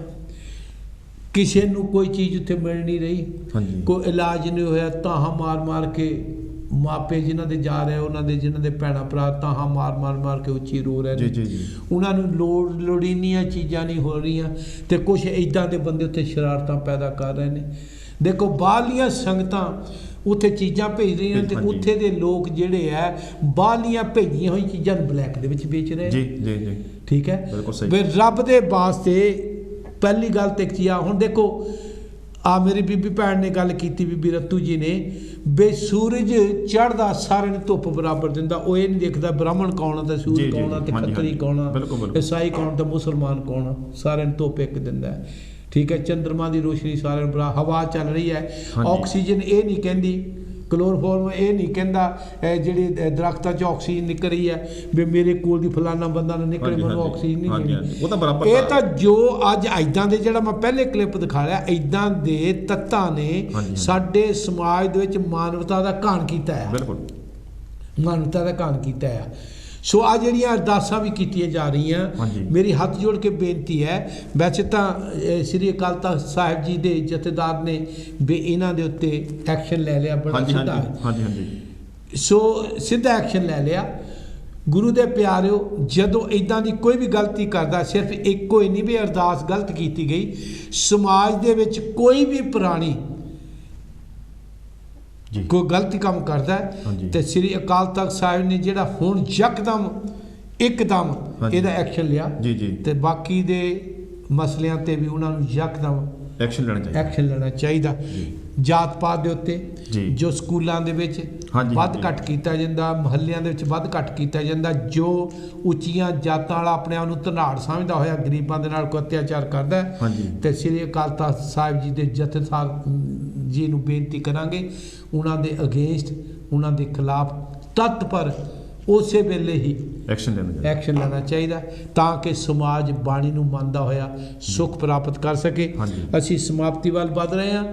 ਕਿਸੇ ਨੂੰ ਕੋਈ ਚੀਜ਼ ਉੱਥੇ ਮਿਲ ਨਹੀਂ ਰਹੀ, हाँ जी, ਕੋਈ ਇਲਾਜ ਨਹੀਂ ਹੋਇਆ। ਤਾਹਾਂ ਮਾਰ ਕੇ ਮਾਪੇ ਜਿਨ੍ਹਾਂ ਦੇ ਜਾ ਰਹੇ, ਉਹਨਾਂ ਦੇ ਜਿਨ੍ਹਾਂ ਦੇ ਭੈਣਾਂ ਭਰਾ ਤਾਹਾਂ ਮਾਰ ਕੇ ਉੱਚੀ ਰੋ ਰਹੇ जी ਨੇ। जी जी, ਉਹਨਾਂ ਨੂੰ ਲੋੜੀਂਦੀਆਂ ਚੀਜ਼ਾਂ ਨਹੀਂ ਹੋ ਰਹੀਆਂ, ਤੇ ਕੁਝ ਇੱਦਾਂ ਦੇ ਬੰਦੇ ਉੱਥੇ ਸ਼ਰਾਰਤਾਂ ਪੈਦਾ ਕਰ ਰਹੇ ਨੇ। ਦੇਖੋ, ਬਾਹਰਲੀਆਂ ਸੰਗਤਾਂ ਉੱਥੇ ਚੀਜ਼ਾਂ ਭੇਜ ਰਹੀਆਂ ਤੇ ਹਾਂਜੀ। ਉੱਥੇ ਦੇ ਲੋਕ ਜਿਹੜੇ ਆ ਬਾਹਰਲੀਆਂ ਭੇਜੀਆਂ ਹੋਈ ਚੀਜ਼ਾਂ ਨੂੰ ਬਲੈਕ ਦੇ ਵਿੱਚ ਵੇਚ ਰਹੇ ਆ। जी जी जी, ਠੀਕ ਹੈ, ਬਿਲਕੁਲ ਸਹੀ। ਵੀ ਰੱਬ ਦੇ ਵਾਸਤੇ ਪਹਿਲੀ ਗੱਲ ਤੇ ਕੀ ਆ। ਹੁਣ ਦੇਖੋ, ਆ ਮੇਰੀ ਬੀਬੀ ਭੈਣ ਨੇ ਗੱਲ ਕੀਤੀ, ਬੀਬੀ ਰਤੂ ਜੀ ਨੇ, ਬੇ ਸੂਰਜ ਚੜ੍ਹਦਾ ਸਾਰਿਆਂ ਨੂੰ ਧੁੱਪ ਬਰਾਬਰ ਦਿੰਦਾ। ਉਹ ਇਹ ਨਹੀਂ ਦੇਖਦਾ ਬ੍ਰਾਹਮਣ ਕੌਣ ਆ ਤੇ ਜੀ, ਸੂਰਜ ਜੀ, ਕੌਣ ਆ ਤੇ ਹਾਂਜੀ, ਖੱਤਰੀ ਹਾਂਜੀ। ਕੌਣ ਆ, ਬਿਲਕੁਲ, ਬਿਲਕੁਲ। ਈਸਾਈ ਕੌਣ ਤੇ ਮੁਸਲਮਾਨ ਕੌਣ ਆ, ਸਾਰਿਆਂ ਨੂੰ ਧੁੱਪ ਇੱਕ ਦਿੰਦਾ ਹੈ। ਠੀਕ ਹੈ, ਚੰਦਰਮਾ ਦੀ ਰੋਸ਼ਨੀ ਸਾਰਿਆਂ ਨੂੰ ਬਰਾ, ਹਵਾ ਚੱਲ ਰਹੀ ਹੈ, ਹਾਂਜੀ। ਆਕਸੀਜਨ ਇਹ ਨਹੀਂ ਕਹਿੰਦੀ, ਕਲੋਰੋਫਾਰਮ ਇਹ ਨਹੀਂ ਕਹਿੰਦਾ, ਜਿਹੜੀ ਦਰਖਤਾਂ 'ਚ ਆਕਸੀਜਨ ਨਿਕਲ ਰਹੀ ਹੈ ਵੀ ਮੇਰੇ ਕੋਲ ਦੀ ਫਲਾਨਾ ਬੰਦਾ ਨਾ ਨਿਕਲੇ, ਹਾਂਜੀ, ਮੈਨੂੰ ਹਾਂਜੀ, ਆਕਸੀਜਨ ਨਹੀਂ ਹਾਂਜੀ, ਮਿਲਣੀ। ਹਾਂਜੀ, ਉਹ ਤਾਂ ਬਰਾਬਰ ਇਹ ਦਾ। ਤਾਂ ਜੋ ਅੱਜ ਇੱਦਾਂ ਦੇ, ਜਿਹੜਾ ਮੈਂ ਪਹਿਲੇ ਕਲਿੱਪ ਦਿਖਾ ਲਿਆ, ਇੱਦਾਂ ਦੇ ਤੱਤਾਂ ਨੇ ਹਾਂਜੀ। ਸਾਡੇ ਸਮਾਜ ਦੇ ਵਿੱਚ ਮਾਨਵਤਾ ਦਾ ਘਾਣ ਕੀਤਾ ਹੈ, बिल्कुल, ਮਾਨਵਤਾ ਦਾ ਘਾਣ ਕੀਤਾ ਹੈ। ਸੋ ਆ ਜਿਹੜੀਆਂ ਅਰਦਾਸਾਂ ਵੀ ਕੀਤੀਆਂ ਜਾ ਰਹੀਆਂ, ਹਾਂਜੀ। ਮੇਰੀ ਹੱਥ ਜੋੜ ਕੇ ਬੇਨਤੀ ਹੈ, ਵੈਸੇ ਤਾਂ ਸ੍ਰੀ ਅਕਾਲ ਤਖਤ ਸਾਹਿਬ ਜੀ ਦੇ ਜਥੇਦਾਰ ਨੇ ਵੀ ਇਹਨਾਂ ਦੇ ਉੱਤੇ ਐਕਸ਼ਨ ਲੈ ਲਿਆ, ਬੜਾ हाँ जी, हाँ ਸਿੱਧਾ। जी, हाँ जी, हाँ जी, ਸੋ ਸਿੱਧਾ ਐਕਸ਼ਨ ਲੈ ਲਿਆ। ਗੁਰੂ ਦੇ ਪਿਆਰਿਓ, ਜਦੋਂ ਇਦਾਂ ਦੀ ਕੋਈ ਵੀ ਗਲਤੀ ਕਰਦਾ, ਸਿਰਫ ਇੱਕੋ ਹੀ ਨਹੀਂ ਵੀ ਅਰਦਾਸ ਗਲਤ ਕੀਤੀ ਗਈ, ਸਮਾਜ ਦੇ ਵਿੱਚ ਕੋਈ ਵੀ ਪ੍ਰਾਣੀ जी, ਕੋਈ ਗਲਤੀ ਕੰਮ ਕਰਦਾ ਹੈ ਹਾਂਜੀ। ਤੇ ਸ੍ਰੀ ਅਕਾਲ ਤਖਤ ਸਾਹਿਬ ਨੇ ਜਿਹੜਾ ਹੁਣ ਇੱਕਦਮ ਹਾਂਜੀ। ਇਹਦਾ ਐਕਸ਼ਨ ਲਿਆ, जी जी, ਤੇ ਬਾਕੀ ਦੇ ਮਸਲਿਆਂ ਤੇ ਵੀ ਉਹਨਾਂ ਨੂੰ ਇੱਕਦਮ ਐਕਸ਼ਨ ਲੈਣਾ ਚਾਹੀਦਾ। ਐਕਸ਼ਨ ਲੈਣਾ ਚਾਹੀਦਾ। ਜਾਤ ਪਾਤ ਦੇ ਉੱਤੇ ਜੀ। ਜੋ ਸਕੂਲਾਂ ਦੇ ਵਿੱਚ ਹਾਂਜੀ, ਵੱਧ ਹਾਂਜੀ। ਘੱਟ ਕੀਤਾ ਜਾਂਦਾ, ਮੁਹੱਲਿਆਂ ਦੇ ਵਿੱਚ ਵੱਧ ਘੱਟ ਕੀਤਾ ਜਾਂਦਾ, ਜੋ ਉੱਚੀਆਂ ਜਾਤਾਂ ਵਾਲਾ ਆਪਣੇ ਆਪ ਨੂੰ ਧਨਾੜ ਸਮਝਦਾ ਹੋਇਆ ਗਰੀਬਾਂ ਦੇ ਨਾਲ ਕੋਈ ਅਤਿਆਚਾਰ ਕਰਦਾ ਹੈ, ਹਾਂਜੀ। ਤੇ ਸ੍ਰੀ ਅਕਾਲ ਤਖਤ ਸਾਹਿਬ ਜੀ ਦੇ ਜਥੇਦਾਰ ਜੀ ਨੂੰ ਬੇਨਤੀ ਕਰਾਂਗੇ ਉਹਨਾਂ ਦੇ ਅਗੇਂਸਟ, ਉਹਨਾਂ ਦੇ ਖਿਲਾਫ ਤੱਤ ਪਰ ਉਸੇ ਵੇਲੇ ਹੀ ਐਕਸ਼ਨ ਲੈਣਾ ਚਾਹੀਦਾ। ਐਕਸ਼ਨ ਲੈਣਾ ਚਾਹੀਦਾ ਤਾਂ ਕਿ ਸਮਾਜ ਬਾਣੀ ਨੂੰ ਮੰਨਦਾ ਹੋਇਆ ਸੁੱਖ ਪ੍ਰਾਪਤ ਕਰ ਸਕੇ। ਹਾਂਜੀ। ਅਸੀਂ ਸਮਾਪਤੀ ਵੱਲ ਵਧ ਰਹੇ ਹਾਂ।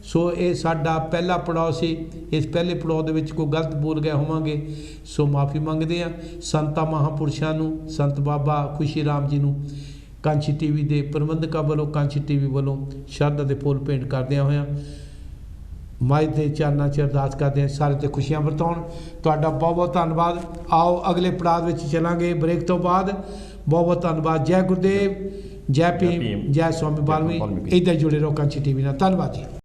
ਸੋ ਇਹ ਸਾਡਾ ਪਹਿਲਾ ਪੜਾਅ ਸੀ। ਇਸ ਪਹਿਲੇ ਪੜਾਅ ਦੇ ਵਿੱਚ ਕੋਈ ਗਲਤ ਬੋਲ ਗਏ ਹੋਵਾਂਗੇ ਸੋ ਮਾਫੀ ਮੰਗਦੇ ਹਾਂ। ਸੰਤਾਂ ਮਹਾਂਪੁਰਸ਼ਾਂ ਨੂੰ, ਸੰਤ ਬਾਬਾ ਖੁਸ਼ੀ ਰਾਮ ਜੀ ਨੂੰ ਕਾਂਚੀ ਟੀਵੀ ਦੇ ਪ੍ਰਬੰਧਕਾਂ ਵੱਲੋਂ, ਕਾਂਚੀ ਟੀਵੀ ਵੱਲੋਂ ਸ਼ਰਧਾ ਦੇ ਫੁੱਲ ਭੇਂਟ ਕਰਦਿਆਂ ਹੋਇਆਂ ਮਾਈ ਦੇ ਚਰਨਾਂ 'ਚ ਅਰਦਾਸ ਕਰਦੇ ਹਾਂ ਸਾਰੇ 'ਤੇ ਖੁਸ਼ੀਆਂ ਵਰਤਾਉਣ। ਤੁਹਾਡਾ ਬਹੁਤ ਬਹੁਤ ਧੰਨਵਾਦ। ਆਓ ਅਗਲੇ ਪੜਾਅ ਵਿੱਚ ਚੱਲਾਂਗੇ ਬ੍ਰੇਕ ਤੋਂ ਬਾਅਦ। ਬਹੁਤ ਬਹੁਤ ਧੰਨਵਾਦ। ਜੈ ਗੁਰਦੇਵ, ਜੈ ਭੀਮ, ਜੈ ਸਵਾਮੀ ਬਾਲਮੀਕ। ਇੱਦਾਂ ਜੁੜੇ ਰਹੋ ਕਾਂਚੀ ਟੀਵੀ ਨਾਲ। ਧੰਨਵਾਦ ਜੀ।